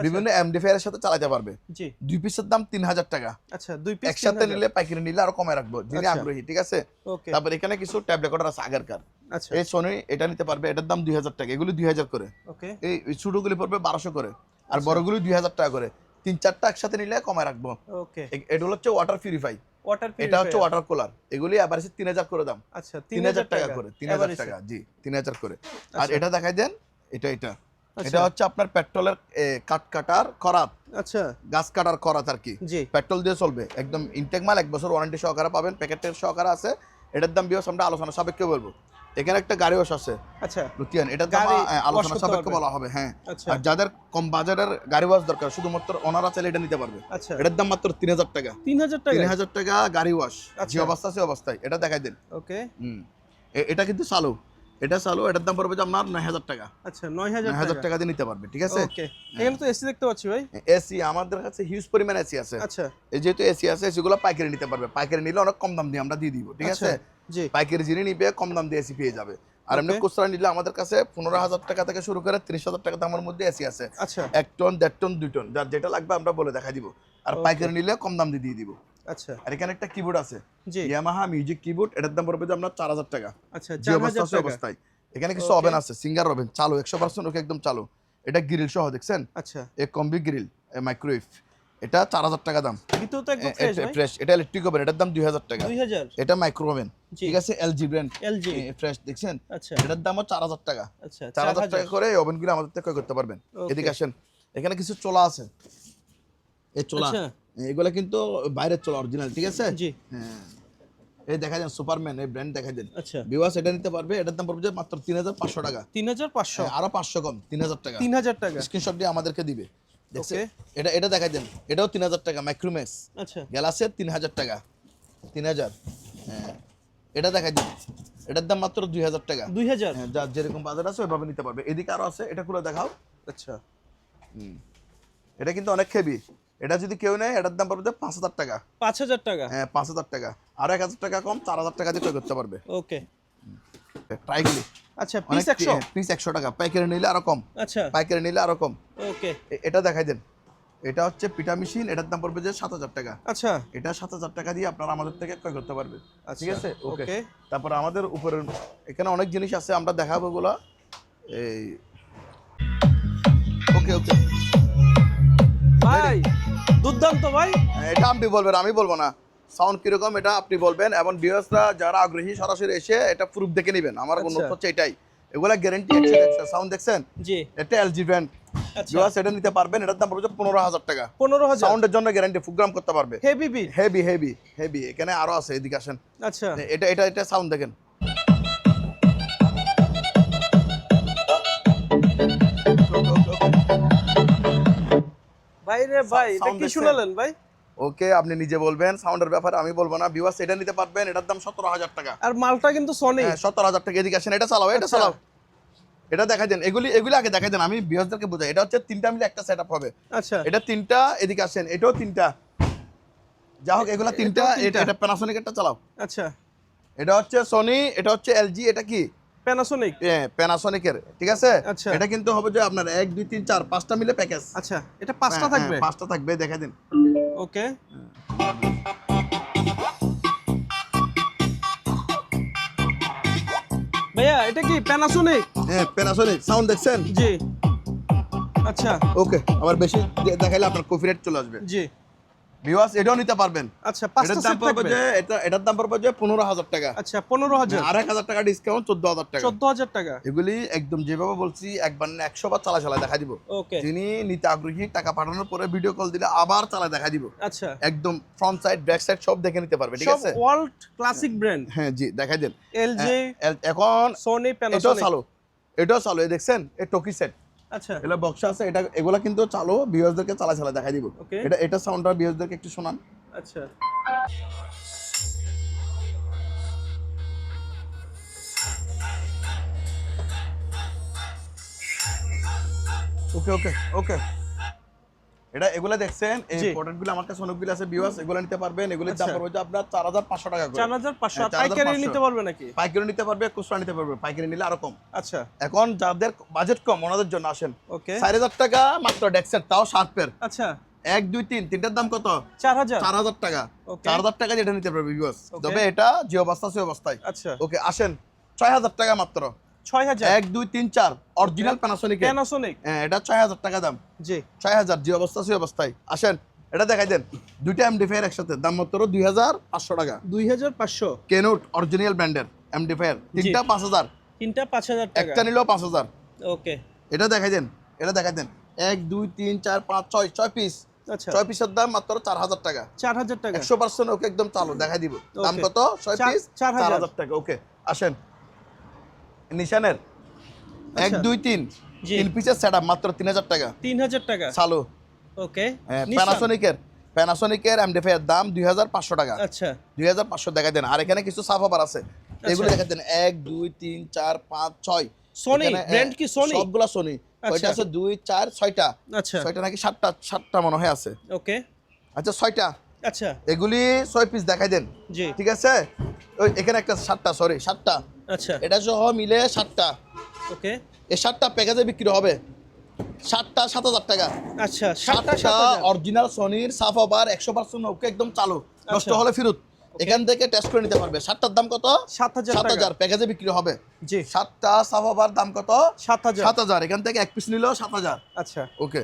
বিভিন্ন এমডিফায়ার এর সাথে চালাতে পারবে। জি। 2 পিসের দাম 3000 টাকা। আচ্ছা, 2 পিস একসাথে নিলে, পাইকারি নিলে আরো কমে রাখবো, যিনি আচ্ছা। আগ্রহী, ঠিক আছে? ওকে। তারপর এখানে কিছু ট্যাব রেকর্ডার আছে আগেরকার, আচ্ছা, এই সোনি, এটা নিতে পারবে, এটার দাম 2000 টাকা। এগুলি 2000 করে। ওকে। এই ছোটগুলি পড়বে 1200 করে, আর আচ্ছা। বড়গুলি 2000 টাকা করে। 3-4টা একসাথে নিলে কমে রাখবো। ওকে। এটা হচ্ছে ওয়াটার পিউরিফাই, ওয়াটার এটা হচ্ছে ওয়াটার কুলার। এগুলি এভারেজ 3000 করে দাম। আচ্ছা, 3000 টাকা করে, 3000 টাকা। জি, 3000 করে। আর এটা দেখাই দেন, এটা এটা হচ্ছে আপনার পেট্রোলের কাট কাটার করাত, আচ্ছা, গাছ কাটার করাত আর কি। জি। পেট্রোল দিয়ে চলবে, একদম ইনটেক মাল, 1 বছর ওয়ারেন্টি সহকারে পাবেন, প্যাকেটের সহকারে আছে। এটার দাম বিয়স আমরা আলোচনা সাপেক্ষে বলবো। এখানে একটা গাড়ি ওয়াশ আছে, আচ্ছা, লুটিয়ান, এটার দাম গাড়ি আলোচনা wash করতে সাপেক্ষে পারবে। বলা হবে। হ্যাঁ। আচ্ছা। আর যাদের কম বাজারের গাড়ি ওয়াশ দরকার, শুধুমাত্র ওনারা চাইলে এটা নিতে পারবে। আচ্ছা, এটার দাম মাত্র 3000 টাকা। 3000 টাকা। 3000 টাকা গাড়ি ওয়াশ, আচ্ছা। যে অবস্থা সে অবস্থায়। এটা দেখাই দেন। ওকে। এটা কিন্তু চালু, এটা চালু, এটার দাম পড়বে যে আপনার 9000 টাকা। আচ্ছা, 9000 9000 টাকা। টাকা দিয়ে নিতে পারবে, ঠিক আছে? ওকে। এখানে তো এসি দেখতে পাচ্ছি ভাই। এসি আমাদের কাছে হিউজ পরিমাণ এসি আছে। আচ্ছা, এই যেহেতু এসি আছে, এসিগুলো পাইকারি নিতে পারবে। পাইকারি নিলে অনেক কম দাম দিয়ে আমরা দিয়ে দিব, ঠিক আচ্ছা, আছে? জি। পাইকারি যিনি নিবে কম দাম দিয়ে এসি পেয়ে যাবে। আর এমনি Okay. খুচরা নিলে আমাদের কাছে 15000 টাকা থেকে শুরু করে 30000 টাকা দামের মধ্যে এসি আছে। আচ্ছা, 1 টন, 1.5 টন, 2 টন, যার যেটা লাগবে আমরা বলে দেখা দিব। আর Okay. পাইকারি নিলে কম দাম দিয়ে দিব। আচ্ছা, আর এখানে একটা কিবোর্ড আছে, জি। ইয়ামাহা মিউজিক কিবোর্ড, এটার দাম পড়বে যে আপনার 4000 টাকা। আচ্ছা, যে অবস্থা 4000 সে টাকা। অবস্থায়। এখানে কিছু Okay. ওভেন আছে, সিঙ্গার ওভেন, চালু 100% ওকে, একদম চালু। এটা গ্রিল সহ, দেখছেন? আচ্ছা, এ কম্বি গ্রিল, মাইক্রোওয়েভ, এটা 4000 টাকা দাম। ভিতর তো একদম ফ্রেশ ভাই। ফ্রেশ, এটা ইলেকট্রিক ওভেন, এটার দাম 2000 টাকা। 2000। এটা মাইক্রো ওভেন, জি। ঠিক আছে? LG brand, LG। ফ্রেশ, দেখছেন? আচ্ছা, এটার দামও 4000 টাকা। আচ্ছা, 4000 টাকা 4000 করে এই ওভেনগুলো আমাদের থেকে ক্রয় করতে পারবেন। Okay. এদিকে আসেন, এখানে কিছু চোলা আছে, এই চোলা, আচ্ছা। এগুলা কিন্তু বাইরের চোলা, অরিজিনাল, ঠিক আছে? জি। হ্যাঁ। এই দেখা যান সুপারম্যান, এই ব্র্যান্ড দেখা দেন। আচ্ছা, ভিউয়ার্স এটা নিতে পারবে, এটার দাম পড়বে যে মাত্র 3500 টাকা। 3500। আরো 500 কম, 3000 টাকা। 3000 টাকা। স্ক্রিনশট দিয়ে আমাদেরকে দিবে, দেখছেন? Okay. এটা দেখাই দেন, এটাও 3000 টাকা, মাইক্রোম্যাক্স আচ্ছা, গ্যালাসের 3000 টাকা। 3000। হ্যাঁ, এটা দেখাই দিন, এটার দাম মাত্র 2000 টাকা। 2000। হ্যাঁ, যার যেরকম বাজার আছে ওইভাবে নিতে পারবে। এদিকে আরো আছে, এটা খুলে দেখাও। আচ্ছা, এটা কিন্তু অনেক হেভি। এটা যদি কেউ নেয়, এটার দাম পড়বে 5000 টাকা। 5000 টাকা। হ্যাঁ, 5000 টাকা। আর 1000 টাকা কম, 4000 টাকা দিয়ে ক্রয় করতে পারবে। ওকে। ট্রাইগুলি আচ্ছা, পিস 100। পিস 100 টাকা, পাইকারি নিলে আরো কম, আচ্ছা, পাইকারি নিলে আরো কম। ওকে। এটা দেখাই দেন, এটা হচ্ছে পিঠা মেশিন, এটার দাম পড়বে যে 7000 টাকা। আচ্ছা, এটা 7000 টাকা দিয়ে আপনারা আমাদের থেকে ক্রয় করতে পারবেন, ঠিক আচ্ছা, আছে? ওকে। ওকে। তারপর আমাদের উপরের এখানে অনেক জিনিস আছে, আমরা দেখাবো ওগুলা। এই ওকে ওকে ভাই দুর্দান্ত ভাই। এটা আপনি বলবেন, আমি বলবো না। সাউন্ড কিরকম এটা আপনি বলবেন, এবং ভিউয়ার্সরা যারা আগ্রহী সরাসরি এসে এটা প্রুফ দেখে নেবেন। আমার আচ্ছা। অনুরোধ হচ্ছে এটাই, এগুলা গ্যারান্টি আছে। সাউন্ড দেখছেন? জি। এটা এলজি ব্র্যান্ড, আচ্ছা। ভিউয়ার্স এটা নিতে পারবেন, এটার দাম পড়বে 15,000 টাকা। 15,000 সাউন্ডের জন্য গ্যারান্টি, প্রোগ্রাম করতে পারবে। Heavy beat. Heavy heavy heavy, এখানে আরো আছে, এদিকে আসেন। আচ্ছা এটা এটা এটা সাউন্ড দেখেন। ভাই রে ভাই, এটা Sound কি দেখছেন? শুনালেন ভাই? ওকে, আপনি নিজে বলবেন, সাউন্ডের ব্যাপারে আমি বলবো না। ভিউয়ার্স এটা নিতে পারবেন, এটার দাম 17,000 টাকা। আর মালটা কিন্তু সনি। হ্যাঁ 17,000 টাকা। এদিকে আসেন, এটা চালাও, এটা আচ্ছা। চালাও, এটা দেখাই দেন। এগুলি আগে দেখাই দেন, আমি ভিউয়ার্সদেরকে বোঝাই। এটা হচ্ছে তিনটা মিলে একটা সেটআপ হবে। আচ্ছা এটা তিনটা, এদিকে আসেন, এটাও তিনটা। যা হোক, এগুলা তিনটা। এটাও তিনটা। এটা প্যানাসোনিক, একটা চালাও। আচ্ছা এটা হচ্ছে সনি, এটা হচ্ছে এলজি, এটা কি প্যানাসোনিক। প্যানাসোনিকের, ঠিক আছে। আচ্ছা। এটা কিন্তু হবে যে আপনার 1 2 3 4 5টা মিলে প্যাকেজ। আচ্ছা এটা 5টা থাকবে। 5টা থাকবে, দেখাই দিন। ওকে ভাইয়া, এটা কি প্যানাসোনিক? হ্যাঁ প্যানাসোনিক, সাউন্ড দেখছেন? জি আচ্ছা ওকে, আবার বেশি দেখাইলে আপনার কপিরাইট চলে আসবে। জি ভিউয়ার্স এটাও নিতে পারবেন। আচ্ছা 5টা এটার দাম সেট পড়বে থাকবে। যে এটার দাম পড়বে যে 15,000 টাকা। আচ্ছা 15,000। আর 1,000 টাকা ডিসকাউন্ট, 14,000 টাকা। 14,000 টাকা। এগুলি একদম যেভাবে বলছি একবার না 100 বার চালা দেখা দিব। ওকে যিনি নিতে আগ্রহী, টাকা পাঠানোর পরে ভিডিও কল দিলে আবার চালা দেখা দিব। আচ্ছা একদম ফ্রন্ট সাইড ব্যাক সাইড সব দেখে নিতে পারবে, ঠিক সব আছে। World classic brand. হ্যাঁ জি, দেখাই দেন। এলজি, এখন সনি, এটাও প্যানাসোনিক। চালু, এটাও চালু, এই দেখছেন, এই টকি সেট, আচ্ছা এগুলো বক্স আছে, এটা এগুলা কিন্তু চালু। ভিউয়ারদেরকে চালা দেখাই দিব। Okay. এটা সাউন্ডটা ভিউয়ারদেরকে একটু শোনান। আচ্ছা ওকে ওকে ওকে, এগুলা দেখছেন, এই জি। প্রোডাক্টগুলো আমার কাছে অনেকগুলো আছে। ভিউয়ার্স এগুলো নিতে পারবেন। এগুলোর দাম আচ্ছা। পড়বে যে আপনার 4,500 টাকা করে। 4,500। আর হ্যাঁ, পাইকারি 4,500 নিতে পারবে নাকি? পাইকারি নিতে পারবে, খুচরা নিতে পারবে। পাইকারি নিলে আরো কম। আচ্ছা এখন যাদের বাজেট কম, ওনাদের জন্য আসেন। ওকে 4,000 টাকা মাত্র ডেক্সের, তাও শার্পের। আচ্ছা 1 2 3 তিনটার দাম কত? 4,000। 4,000 টাকা। Okay. 4,000 টাকা যেটা নিতে পারবে ভিউয়ার্স। Okay. তবে এটা যে অবস্থা সে অবস্থায়। আচ্ছা ওকে আসেন, 6,000 টাকা মাত্র। 6,000। 1 2 3 4 অরিজিনাল প্যানাসোনিক। প্যানাসোনিক। হ্যাঁ এটা 6,000 টাকা দাম। জি 6,000 যে অবস্থা সে অবস্থায়। আসেন, এটা দেখাই দেন। দুইটা এমডিফায়ার একসাথে, দাম মাত্র 2,500 টাকা। 2,500। কেনুট অরিজিনাল ব্র্যান্ডের এমডিফায়ার, তিনটা 5,000, তিনটা 5,000 টাকা। একটা নিলেও 5,000। ওকে এটা দেখাই দেন, এটা দেখাই দেন। 1 2 3 4 5 6 পিস। আচ্ছা 6 পিসের দাম মাত্র 4,000 টাকা। 4,000 টাকা। 100% ওকে একদম চালু, দেখাই দিব। দাম Okay. কত? 6 পিস 4,000 4,000 টাকা। ওকে আসেন, নিশানের 1 আচ্ছা। 2 3 জি। 3 পিসের সেটআপ মাত্র 3,000 টাকা 3,000 টাকা। চালু। ওকে প্যানাসোনিকের এমডিফায়ার দাম 2,500 টাকা। আচ্ছা 2,500 দেখাই দেন। আর এখানে কিছু সাফ অফার আছে, এগুলো দেখাই দেন। 1 2 3 4 5 6 Sony, brand কি Sony? সবগুলা সোনি। আচ্ছা। কয়টা আছে? 2 4 6টা। আচ্ছা 6টা নাকি 7টা মনে হয় আছে। ওকে আচ্ছা 6টা, আচ্ছা এগুলি 6 পিস দেখাই দেন। জি ঠিক আছে, ওই এখানে একটা 7টা, সরি 7টা, আচ্ছা এটা সহ মিলে 7টা। ওকে এই 7টা প্যাকেজে বিক্রি হবে 7টা 7,000 টাকা। আচ্ছা 7টা 7টা 7,000। অরিজিনাল সোনির সাফ ওভার 100% ওকে একদম চালু, নষ্ট আচ্ছা। হলে ফেরত। এখান থেকে টেস্ট করে নিতে পারবে। 7টার দাম কত? 7,000 টাকা। 7,000 প্যাকেজে বিক্রি হবে। জি 7টা সাফ ওভার দাম কত? 7,000। 7,000। এখান থেকে এক পিস নিলেও 7,000। আচ্ছা ওকে,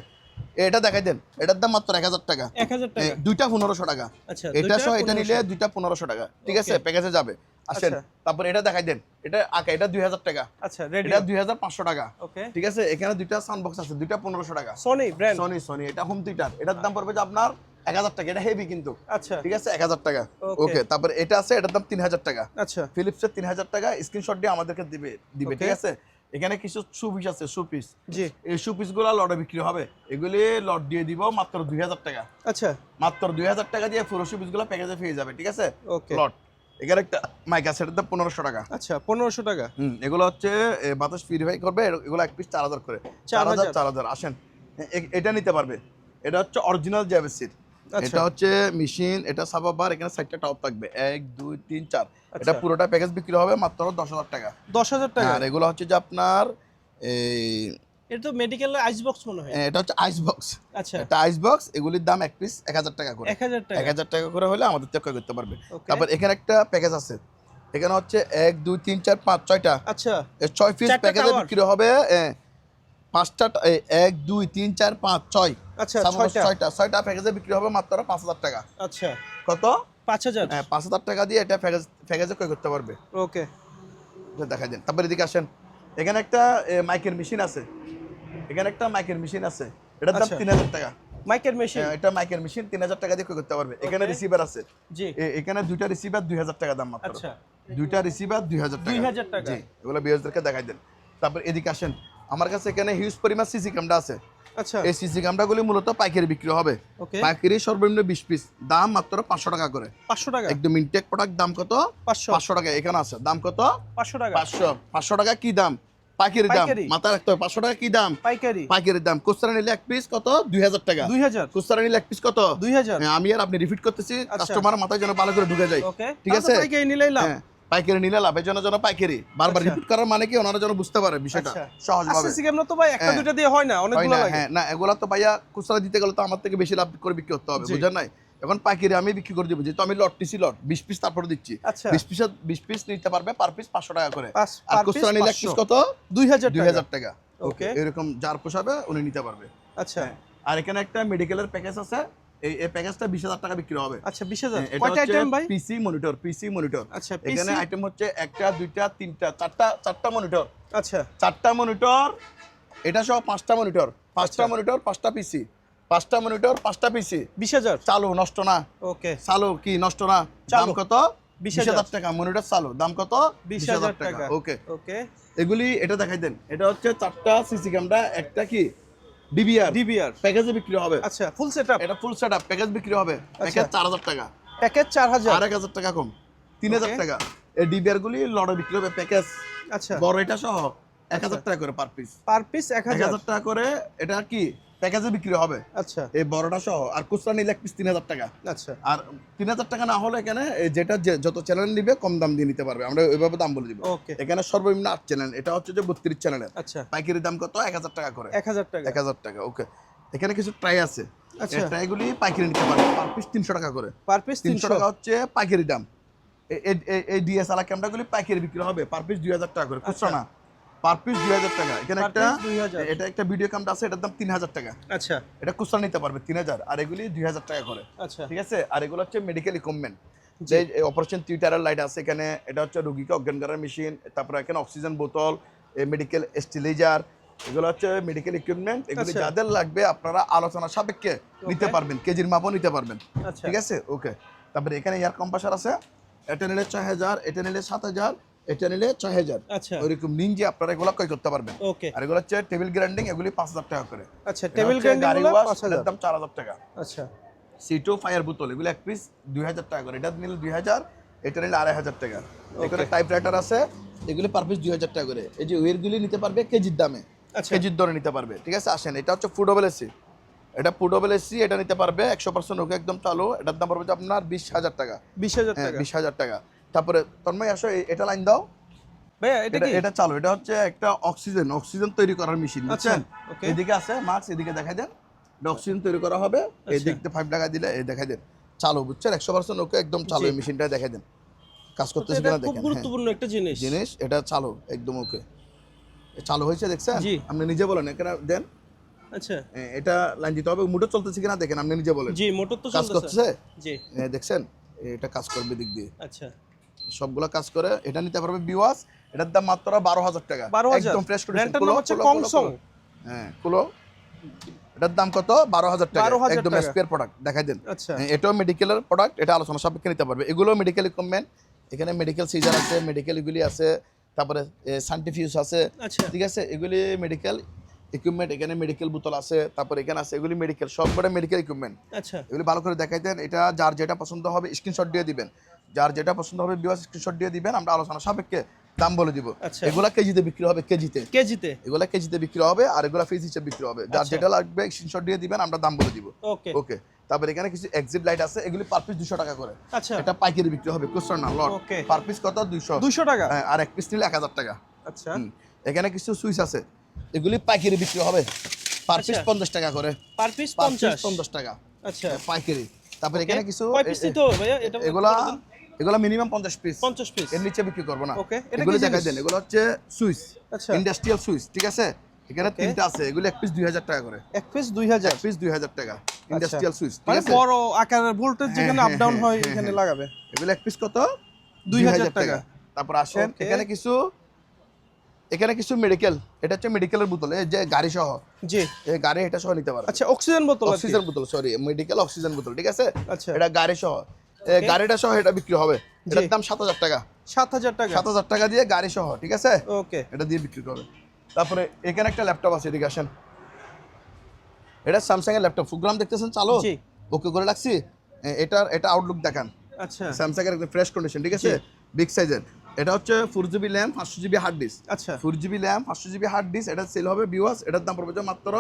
এটা দেখাই দেন। এটার দাম মাত্র 1,000 টাকা। 1,000 টাকা। দুইটা 1,500 টাকা। আচ্ছা এটা দুইটা সহ এটা 1500 নিলে দুইটা 1,500 টাকা। ঠিক আছে, Okay. প্যাকেজে যাবে। আসেন, আচ্ছা। তারপর এটা দেখাই দেন। এটা এটা 2,000 টাকা। আচ্ছা রেডি। এটা 2,500 টাকা। ওকে ঠিক আছে, এখানে দুইটা সাউন্ড বক্স আছে, দুইটা 1,500 টাকা। Sony brand. সনি এটা হোম থিয়েটার, এটার দাম পড়বে যে আপনার 1,000 টাকা। এটা হেভি কিন্তু, আচ্ছা ঠিক আছে, 1,000 টাকা। Okay. ওকে, তারপর এটা আছে, এটার দাম 3,000 টাকা। আচ্ছা ফিলিপসের 3,000 টাকা। স্ক্রিনশট দিয়ে আমাদেরকে দিবে। Okay. ঠিক আছে, এখানে কিছু শু পিস আছে, শু পিস। জি এই শু পিসগুলো লটে বিক্রি হবে। এগুলি লট দিয়ে দিব মাত্র 2,000 টাকা। আচ্ছা মাত্র 2,000 টাকা দিয়ে পুরো শু পিসগুলো প্যাকেজে পেয়ে যাবে। ঠিক আছে, ওকে লট। এখানে একটা মাইক আছে, এটার দাম 1,500 টাকা। আচ্ছা 1,500 টাকা। এগুলো হচ্ছে বাতাস পিউরিফাই করবে। এগুলো এক পিস 4,000 করে। 4,000 4,000। আসেন, এটা নিতে পারবে। এটা হচ্ছে অরিজিনাল জ্যাবেসির। আচ্ছা। এটা হচ্ছে মেশিন, এটা সাবাবার। এখানে 4টা টপ থাকবে, 1 2 3 4। আচ্ছা। এটা পুরোটা প্যাকেজ বিক্রি হবে মাত্র 10,000 টাকা। 10,000 টাকা। আর এগুলো হচ্ছে যে আপনার এই এটা তো মেডিকেলের আইস বক্স মনে হয়। এটা হচ্ছে আইস বক্স। আচ্ছা এটা আইস বক্স। এগুলির দাম এক পিস 1,000 টাকা করে। 1,000 টাকা। 1,000 টাকা করে হলে আমাদের থেকে করতে পারবে। Okay. তারপর এখানে একটা প্যাকেজ আছে। এখানে হচ্ছে 1 2 3 4 5 6টা। আচ্ছা 6 পিস 4টা প্যাকেজে tower। বিক্রি হবে 5টা 1 2 3 4 5 6। আচ্ছা সাপোজ 6টা। 6টা প্যাকেজে বিক্রি হবে মাত্র 5,000 টাকা। আচ্ছা কত? 5,000। 5,000 টাকা দিয়ে এটা প্যাকেজে ক্রয় করতে পারবে। ওকে এটা দেখাই দেন। তারপর এদিকে আসেন, এখানে একটা মাইকের মেশিন আছে। এখানে একটা মাইকের মেশিন আছে, এটার দাম আচ্ছা। 3000 টাকা। মাইকের মেশিন। এটা মাইকের মেশিন 3000 টাকা দিয়ে ক্রয় করতে পারবে। এখানে রিসিভার আছে, জি। এখানে দুইটা রিসিভার 2000 টাকা দাম মাত্র। আচ্ছা। দুইটা রিসিভার 2000 টাকা। 2000 টাকা। জি, এগুলো বিয়ারদেরকে দেখাই দেন। তারপর এদিকে আসেন, আমার কাছে এখানে হিউজ পরিমাণ সিসি ক্যামেরা আছে। আচ্ছা। এই সিসি ক্যামেরাগুলি মূলত পাইকারি বিক্রি হবে। ওকে। পাইকারি সর্বনিম্ন 20 পিস, দাম মাত্র 500 টাকা করে। 500 টাকা। একদম ইনটেক প্রোডাক্ট, দাম কত? 500 500 টাকা। এখানে আছে দাম কত? 500 টাকা। 500 টাকা কি দাম? পাইকারি দাম, পাইকারি। মাথা রাখতে হবে। 500 টাকা কি দাম? পাইকারি। পাইকারি দাম। খুচরা নিলে এক পিস কত? 2000 টাকা। 2000। খুচরা নিলে এক পিস কত? 2000। হ্যাঁ, আমি আর আপনি রিপিট করতেছি, আচ্ছা। কাস্টমার মাথায় যেন ভালো করে ঢুকে যায়। ওকে। ঠিক আছে? পাইকারি নিলেই লাভ। হ্যাঁ, পাইকারি নিলে লাভ, এজন্য যেন পাইকারি বারবার আচ্ছা। রিপিট করার মানে কি, ওনারা যেন বুঝতে পারে বিষয়টা আচ্ছা। সহজভাবে। সিসি ক্যামেরা তো ভাই একটা হ্যাঁ। দুইটা দিয়ে হয় না, হয় অনেকগুলো না, লাগে। হ্যাঁ, না এগুলা তো ভাইয়া খুচরা দিতে গেলে তো আমার থেকে বেশি লাভ করে বিক্রি করতে হবে, জি। বুঝেন নাই? এখন পাইকারি আমি বিক্রি করে দিব, যেহেতু আমি লট টিসি লট 20 পিস তারপরে দিচ্ছি। আচ্ছা। 20 পিস নিতে পারবে, পার পিস 500 টাকা করে। আর পার খুচরা পিস নিলে এক পিস 500 কত? 2000 2000 টাকা। ওকে। ওকে, এরকম যার পোষাবে উনি নিতে পারবে। আচ্ছা। হ্যাঁ। আর এখানে একটা মেডিকেলের প্যাকেজ আছে, এই প্যাকেজটা 20000 টাকা বিক্রি হবে। আচ্ছা 20000। হ্যাঁ, এটা কয়টা হচ্ছে আইটেম ভাই? পিসি মনিটর। আচ্ছা, এখানে PC আইটেম হচ্ছে একটা, দুইটা, তিনটা, চারটা মনিটর। আচ্ছা। 4টা মনিটর, এটা সহ 5টা মনিটর, 5টা আচ্ছা। মনিটর, 5টা পিসি, 5টা মনিটর, 5টা পিসি। 20000। চালু, নষ্ট না। ওকে। চালু কি নষ্ট না? চালু। দাম কত? 20,000 20000 টাকা। মনিটর চালু, দাম কত? 20000 টাকা। ওকে। ওকে। এগুলি এটা দেখাই দেন, এটা হচ্ছে 4টা সিসি ক্যামেরা, একটা কি ডিবিআর ডিবিআর। প্যাকেজে বিক্রি হবে। আচ্ছা, ফুল সেটআপ। এটা ফুল সেটআপ প্যাকেজ বিক্রি হবে। প্যাকেজ 4000 টাকা, প্যাকেজ 4000। আর 1000 টাকা কম, 3000 ওকে। টাকা। এই ডিবিআর গুলি লড়ে বিক্রি হবে প্যাকেজ, আচ্ছা। বড় এটা সহ 1000 টাকা করে পার পিস। Per piece 1000। 1000 টাকা করে এটা কি প্যাকেজে বিক্রি হবে, আচ্ছা। এই বড়টা সহ। আর খুচরা নিলে এক পিস 3000 টাকা। আচ্ছা। আর 3000 টাকা না হলে এখানে যেটা যত চ্যানেল নিবে কম দাম দিয়ে নিতে পারবে, আমরা ওইভাবে দাম বলে দিব। ওকে। এখানে সর্বনিম্ন 8 চ্যানেল, এটা হচ্ছে যে 32 চ্যানেলের। আচ্ছা। পাইকারি দাম কত? 1000 টাকা করে। 1000 টাকা। 1000 টাকা। ওকে। এখানে কিছু ট্রাই আছে, আচ্ছা। এই ট্রাইগুলি পাইকারি নিতে পারবে, পার পিস 300 টাকা করে। পার পিস 300 টাকা হচ্ছে পাইকারি দাম। এই ডিএসএলআর ক্যামেরাগুলি পাইকারি বিক্রি হবে পার পিস 2000 টাকা করে, খুচরা না। পার পিস 2000 টাকা। এখানে Per একটা piece 2000 এটা একটা ভিডিও ক্যামেরা আছে, এটার দাম 3000 টাকা। আচ্ছা। এটা খুচরা নিতে পারবে 3000, আর এগুলি 2000 টাকা করে। আচ্ছা। ঠিক আছে? আর এগুলো হচ্ছে মেডিকেল ইকুইপমেন্ট, যে অপারেশন থিয়েটারের লাইট আছে এখানে, এটা হচ্ছে রোগীকে অজ্ঞান করার মেশিন, তারপরে এখানে অক্সিজেন বোতল, মেডিকেল স্টেবিলাইজার, এগুলো হচ্ছে মেডিকেল ইকুইপমেন্ট। এগুলি আচ্ছা। যাদের লাগবে আপনারা আলোচনা সাপেক্ষে নিতে পারবেন, কেজির মাপও নিতে পারবেন। আচ্ছা। ঠিক আছে? ওকে। তারপরে এখানে এয়ার কম্প্রেসার আছে, এটা নিলে 6000, এটা নিলে 7000, এটা নিলে 6000। আচ্ছা। ওইরকম নিনজে আপনারা এগুলো ক্রয় করতে পারবেন। ওকে। আর এগুলো হচ্ছে টেবিল গ্রাইন্ডিং, এগুলি 5000 টাকা করে। আচ্ছা, এটা টেবিল হচ্ছে গ্রাইন্ডিং গাড়ি গুলো ওয়াশ, 5000। এটার দাম 4000 টাকা। আচ্ছা। সিটো ফায়ার বোতল, এগুলো এক পিস 2000 টাকা করে। এটা নিলে 2000, এটা নিলে 2500 টাকা। এখানে টাইপ রাইটার আছে, এগুলি পার পিস 2000 টাকা করে। এই যে ওয়েরগুলি নিতে পারবে কেজির দামে, আচ্ছা। কেজির দরে নিতে পারবে। ঠিক আছে? আসেন, এটা হচ্ছে ফুডেবল এসি, এটা ফুডেবল এসি, এটা নিতে পারবে 100% ওকে, একদম চালু। এটার দাম পড়বে আপনার 20000 টাকা। 20000 হ্যাঁ, টাকা। 20000 টাকা। তারপরে তন্ময় আসো, এটা লাইন দাও। ভাইয়া এটা কি? এটা চালু, এটা হচ্ছে একটা অক্সিজেন তৈরি করার মেশিন, বুঝছেন? ওকে। এদিকে আছে মাস্ক, এদিকে দেখাই দেন, এটা অক্সিজেন তৈরি করা হবে। এই দিকতে 5 টাকা দিলে এই দেখাই দেন, চালু, বুঝছেন? 100% ওকে, একদম চালু। এই মেশিনটা দেখাই দেন কাজ করতেছে এটা কিনা খুব দেখেন। গুরুত্বপূর্ণ একটা জিনিস। জিনিস এটা চালু, একদম ওকে, চালু হয়েছে, দেখছেন? জি। আপনি নিজে বলেন, এখানে দেন। আচ্ছা। এটা লাইন দিতে হবে, মোটর চলতেছে কিনা দেখেন, আপনি নিজে বলেন। জি, মোটর তো কাজ চলতেছে। করতেছে, জি। দেখছেন? এটা কাজ করবে দিক দিয়ে, আচ্ছা। সবগুলা কাজ করে। এটা নিতে পারবে বিওয়াস, এটার দাম মাত্র 12000 টাকা। 12000 একদম ফ্রেশ কন্ডিশন। ব্র্যান্ডের নাম হচ্ছে কংসং। হ্যাঁ, কুলো। এটার দাম কত? 12000 টাকা। 12000 একদম টাকা। এসপিআর প্রোডাক্ট, দেখাই দেন। আচ্ছা। এটাও মেডিকেলের প্রোডাক্ট, এটা আলোচনা সাপেক্ষে নিতে পারবে। এগুলো মেডিকেল ইকুইপমেন্ট, এখানে মেডিকেল সিজার আছে, মেডিকেল এগুলি আছে, তারপরে সাইন্টিফিউজ আছে। আচ্ছা। ঠিক আছে? এগুলি মেডিকেল ইকুইপমেন্ট, এখানে মেডিকেল বোতল আছে, তারপরে এখানে আছে, এগুলি মেডিকেল, সবকটা মেডিকেল ইকুইপমেন্ট। আচ্ছা। এগুলি ভালো করে দেখাই দেন। এটা যার যেটা পছন্দ হবে স্ক্রিনশট দিয়ে দিবেন, যার যেটা পছন্দ হবে বিওয়াস স্ক্রিনশট দিয়ে দিবেন, আমরা আলোচনা সাপেক্ষে দাম বলে দিব। আচ্ছা। এগুলা কেজিতে বিক্রি হবে, কেজিতে। কেজিতে। এগুলা কেজিতে বিক্রি হবে, আর এগুলা পিস হিসেবে বিক্রি হবে। যার আচ্ছা। যেটা লাগবে স্ক্রিনশট দিয়ে দিবেন, আমরা দাম বলে দিব। ওকে। ওকে। তারপরে এখানে কিছু এক্সিট লাইট আছে, এগুলি পার পিস 200 টাকা করে। আচ্ছা। এটা পাইকারি বিক্রি হবে, খুচরা না, লট। ওকে। পার পিস কত? 200। 200 টাকা। হ্যাঁ, আর এক পিস নিলে 1000 টাকা। আচ্ছা। এখানে কিছু সুইচ আছে, এগুলি পাইকারি বিক্রি হবে, পার পিস আচ্ছা। 50 টাকা করে। Per piece per piece 50। 50 টাকা। আচ্ছা। পাইকারি। তারপরে এখানে কিছু কয় পিস নিতে হবে ভাইয়া? এটা এগুলা মিনিমাম 50 পিস। 50 পিস। এর নিচে বিক্রি করবো না। ওকে। এটা এগুলো কি দেখাই জিনিস? দেন, এগুলো হচ্ছে সুইচ, আচ্ছা। Industrial switch. ঠিক আছে? এখানে ওকে। 3টা আছে, এগুলো এক পিস 2000 টাকা করে। এক পিস 2000। এক পিস 2000 টাকা, ইন্ডাস্ট্রিয়াল সুইচ। ঠিক মানে আছে? বড় আকারের ভোল্টেজ যেখানে আপ ডাউন হয় হ্যাঁ, এখানে হ্যাঁ। লাগাবে। এগুলো এক পিস কত? 2000 টাকা। তারপর আসেন, ওকে। এখানে কিছু এখানে কিছু মেডিকেল, এটা হচ্ছে মেডিকেলের বোতল, এই যে গাড়ি সহ, জি এই গাড়ি এটা সহ নিতে পারবে। আচ্ছা অক্সিজেন বোতল আর কি? অক্সিজেন বোতল, সরি মেডিকেল অক্সিজেন বোতল, ঠিক আছে। আচ্ছা এটা গাড়ি সহ, এই গাড়িটা সহ এটা বিক্রি হবে। এটার দাম 7,000 টাকা। 7,000 টাকা 7,000 টাকা দিয়ে গাড়ি সহ, ঠিক আছে, ওকে এটা দিয়ে বিক্রি করবে। তারপরে এখানে একটা ল্যাপটপ আছে, এদিকে আসেন। এটা স্যামসাং এর ল্যাপটপ, প্রোগ্রাম দেখতেছেন চালু, জি ওকে করে রাখছি। এটা আউটলুক দেখান, আচ্ছা স্যামসাং এর একটা ফ্রেশ কন্ডিশন, ঠিক আছে, বিগ সাইজের। এটা হচ্ছে 4GB RAM 500GB hard disk. আচ্ছা 4GB RAM 500GB hard disk, এটা সেল হবে ভিউয়ার্স, এটার দাম পড়বে মাত্র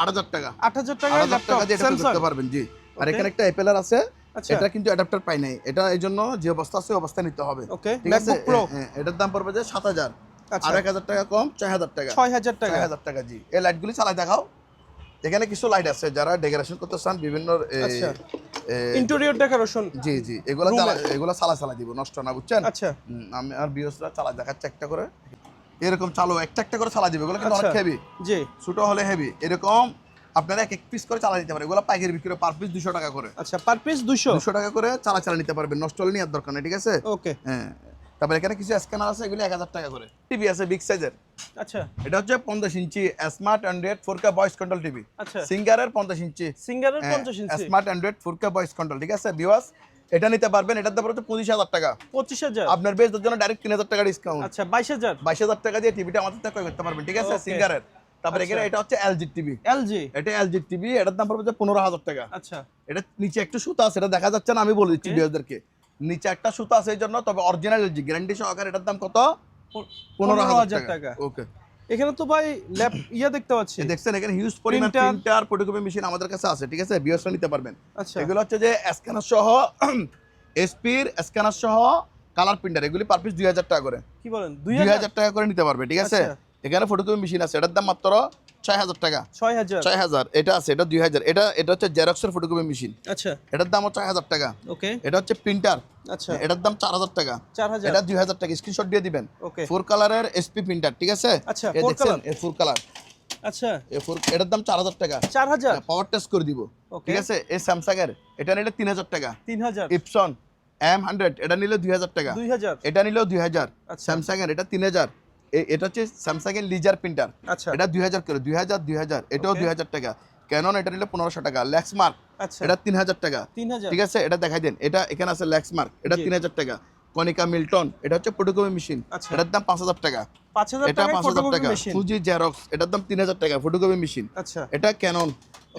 8,000 টাকা। 8,000 টাকা 8,000 ল্যাপটপ টাকা দিয়ে এটা স্যামসাং করতে পারবেন, জি। আর Okay. এখানে একটা অ্যাপেলার আছে, আচ্ছা এটা কিন্তু অ্যাডাপ্টার পাই নাই, এটা এই জন্য যে অবস্থা আছে অবস্থা নিতে হবে, ওকে ঠিক আছে। ম্যাকবুক প্রো এটার দাম পড়বে যে 7,000, আচ্ছা আর 1,000 টাকা কম, 6,000 টাকা। 6,000 টাকা 6,000 টাকা, জি। এই লাইটগুলি চালাই দেখাও। এখানে কিছু লাইট আছে যারা ডেকোরেশন করতে চান বিভিন্ন আচ্ছা ইন্টেরিয়র ডেকোরেশন জি জি, এগুলো চালা দিব, নষ্ট না, বুঝছেন। আচ্ছা আমি আর বিয়সরা চালা দেখাচ্ছে একটা করে, এরকম চালো একটা করে চালা দিবে, এগুলো কিন্তু অনেক আচ্ছা। হেভি, জি ছোট হলে হেভি, এরকম আপনারা এক এক পিস করে চালা দিতে পারেন। এগুলো পাইকারি বিক্রি পার পিস 200 টাকা করে, আচ্ছা পার পিস 200 200 টাকা করে চালা নিতে পারবেন, নষ্ট হলে নেওয়ার দরকার নেই, ঠিক আছে। ওকে হ্যাঁ, তারপরে এখানে কিছু স্ক্যানার আছে, এগুলো 1,000 টাকা করে। টিভি আছে বিগ সাইজের, আচ্ছা এটা হচ্ছে 50 inch smart Android 4K voice control TV, আচ্ছা সিঙ্গারের 50 ইঞ্চি সিঙ্গারের 50 inch smart Android 4K voice control, ঠিক আছে ভিউয়ার্স। এটা নিতে পারবেন, এটার দাম হচ্ছে 25,000 টাকা। 25,000 আপনার বেচদের জন্য ডাইরেক্ট 3,000 টাকা ডিসকাউন্ট। আচ্ছা 22,000 22,000 টাকা দিয়ে টিভিটা আমাদের থেকে ক্রয় করতে পারবেন, ঠিক আছে, Okay. সিঙ্গারের। তারপরে এখানে আচ্ছা। এটা হচ্ছে এলজি টিভি, এলজি এটা এলজি টিভি, এটার দাম পড়বে 15,000 টাকা। আচ্ছা এটা নিচে একটু সুতা আছে, এটা দেখা যাচ্ছে না, আমি বলে দিচ্ছি Okay. ভিউয়ারদেরকে, নিচে একটা সুতা আছে এই জন্য, তবে অরিজিনাল এলজি গ্যারান্টি সহকারে। এটার দাম কত? 15,000 টাকা। টাকা ওকে, এখানে তো ভাই ল্যাপ দেখতে পাচ্ছি দেখছেন এখানে হিউজ পরিমাণ Printer। প্রিন্টার ফটোকপি মেশিন আমাদের কাছে আছে, ঠিক আছে, ভিউয়ার্সরা নিতে পারবেন। আচ্ছা এগুলো হচ্ছে যে স্ক্যানার সহ এসপির স্ক্যানার সহ কালার প্রিন্টার, এগুলি পার পিস 2,000 টাকা করে, কি বলেন 2,000 টাকা করে নিতে পারবে, ঠিক আছে। আচ্ছা। এখানে ফটোকপি মেশিন আছে, এটার দাম মাত্র 6,000 টাকা। 6,000 6,000 এটা আছে, এটা 2,000। এটা হচ্ছে জেরক্সের ফটোকপি মেশিন, আচ্ছা এটার দাম 6,000 টাকা। ওকে এটা হচ্ছে প্রিন্টার, আচ্ছা এটার দাম 4,000 টাকা। 4,000 এটা 2,000 টাকা, স্ক্রিনশট দিয়ে দিবেন। ওকে 4 কালারের এসপি প্রিন্টার, ঠিক আছে। আচ্ছা, এই 4 দেখছেন, কালার। এই 4 কালার, আচ্ছা এটার দাম 4,000 টাকা। 4,000 পাওয়ার টেস্ট করে দিব, ওকে ঠিক আছে। এই স্যামসাং এর এটা নিলে 3,000 টাকা। 3,000 ইপসন M100 এটা নিলে 2,000 টাকা। 2,000 এটা নিলেও 2,000। আচ্ছা। স্যামসাং এর এটা 3,000। এটা হচ্ছে স্যামসাং এর লিজার প্রিন্টার, আচ্ছা এটা 2,000 করে, 2,000 এটাও Okay. 2,000 টাকা। ক্যানন এটা নিলে 1,500 টাকা। লেক্সমার্ক আচ্ছা এটা 3,000 টাকা, 3,000 ঠিক আছে। এটা দেখাই দেন, এটা এখানে আছে লেক্সমার্ক, এটা জি। 3,000 টাকা। কনিকা মিল্টন এটা হচ্ছে ফটোকপি মেশিন, আচ্ছা। এটার দাম 5,000 টাকা। 5,000 এটা টাকা 5,000 ফটোকপি টাকা। মেশিন ফুজি জেরক্স এটার দাম 3,000 টাকা, ফটোকপি মেশিন। আচ্ছা এটা ক্যানন,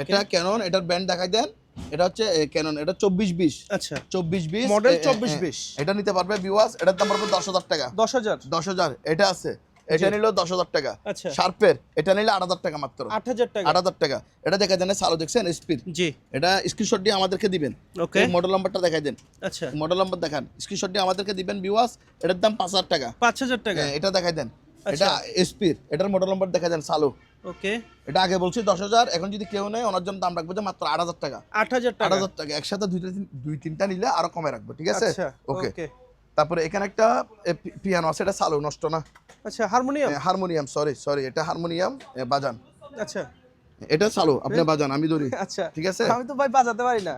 এটা ক্যানন, এটার ব্র্যান্ড দেখাই দেন। এটা হচ্ছে ক্যানন, এটা 2420, আচ্ছা 2420 মডেল 2420 এটা নিতে পারবে ভিউয়ার্স, এটার দাম পড়বে 10,000 টাকা। 10,000 10,000 এটা আছে, এটা নিলেও 10,000 টাকা। আচ্ছা শার্পের এটা নিলে 8,000 টাকা মাত্র, 8,000 টাকা 8,000 টাকা। এটা দেখা যায় না, চালু দেখছেন স্পিড, জি এটা স্ক্রিনশট দিয়ে আমাদেরকে দিবেন। ওকে মডেল নাম্বারটা দেখাই দেন, আচ্ছা মডেল নাম্বার দেখান, স্ক্রিনশট দিয়ে আমাদেরকে দিবেন ভিউয়ার্স। এটার দাম 5,000 টাকা। 5,000 টাকা এটা দেখাই দেন, আচ্ছা। এটা স্পিড, এটার মডেল নাম্বার দেখাই দেন চালু। ওকে এটা আগে বলছি 10,000, এখন যদি কেউ নেয় ওনার জন্য দাম রাখবো যে মাত্র 8,000 টাকা। 8,000 টাকা 8,000 টাকা, একসাথে দুই তিনটা নিলে আরো কমে রাখবো, ঠিক আছে। আচ্ছা ওকে, ওকে তারপরে এখানে একটা পিয়ানো আছে, এটা চালু, নষ্ট না। আচ্ছা হারমোনিয়াম হারমোনিয়াম, সরি এটা হারমোনিয়াম বাজান, আচ্ছা এটা চালু, আপনি বাজান, আমি ধরি, আচ্ছা ঠিক আছে। আমি তো ভাই বাজাতে পারি না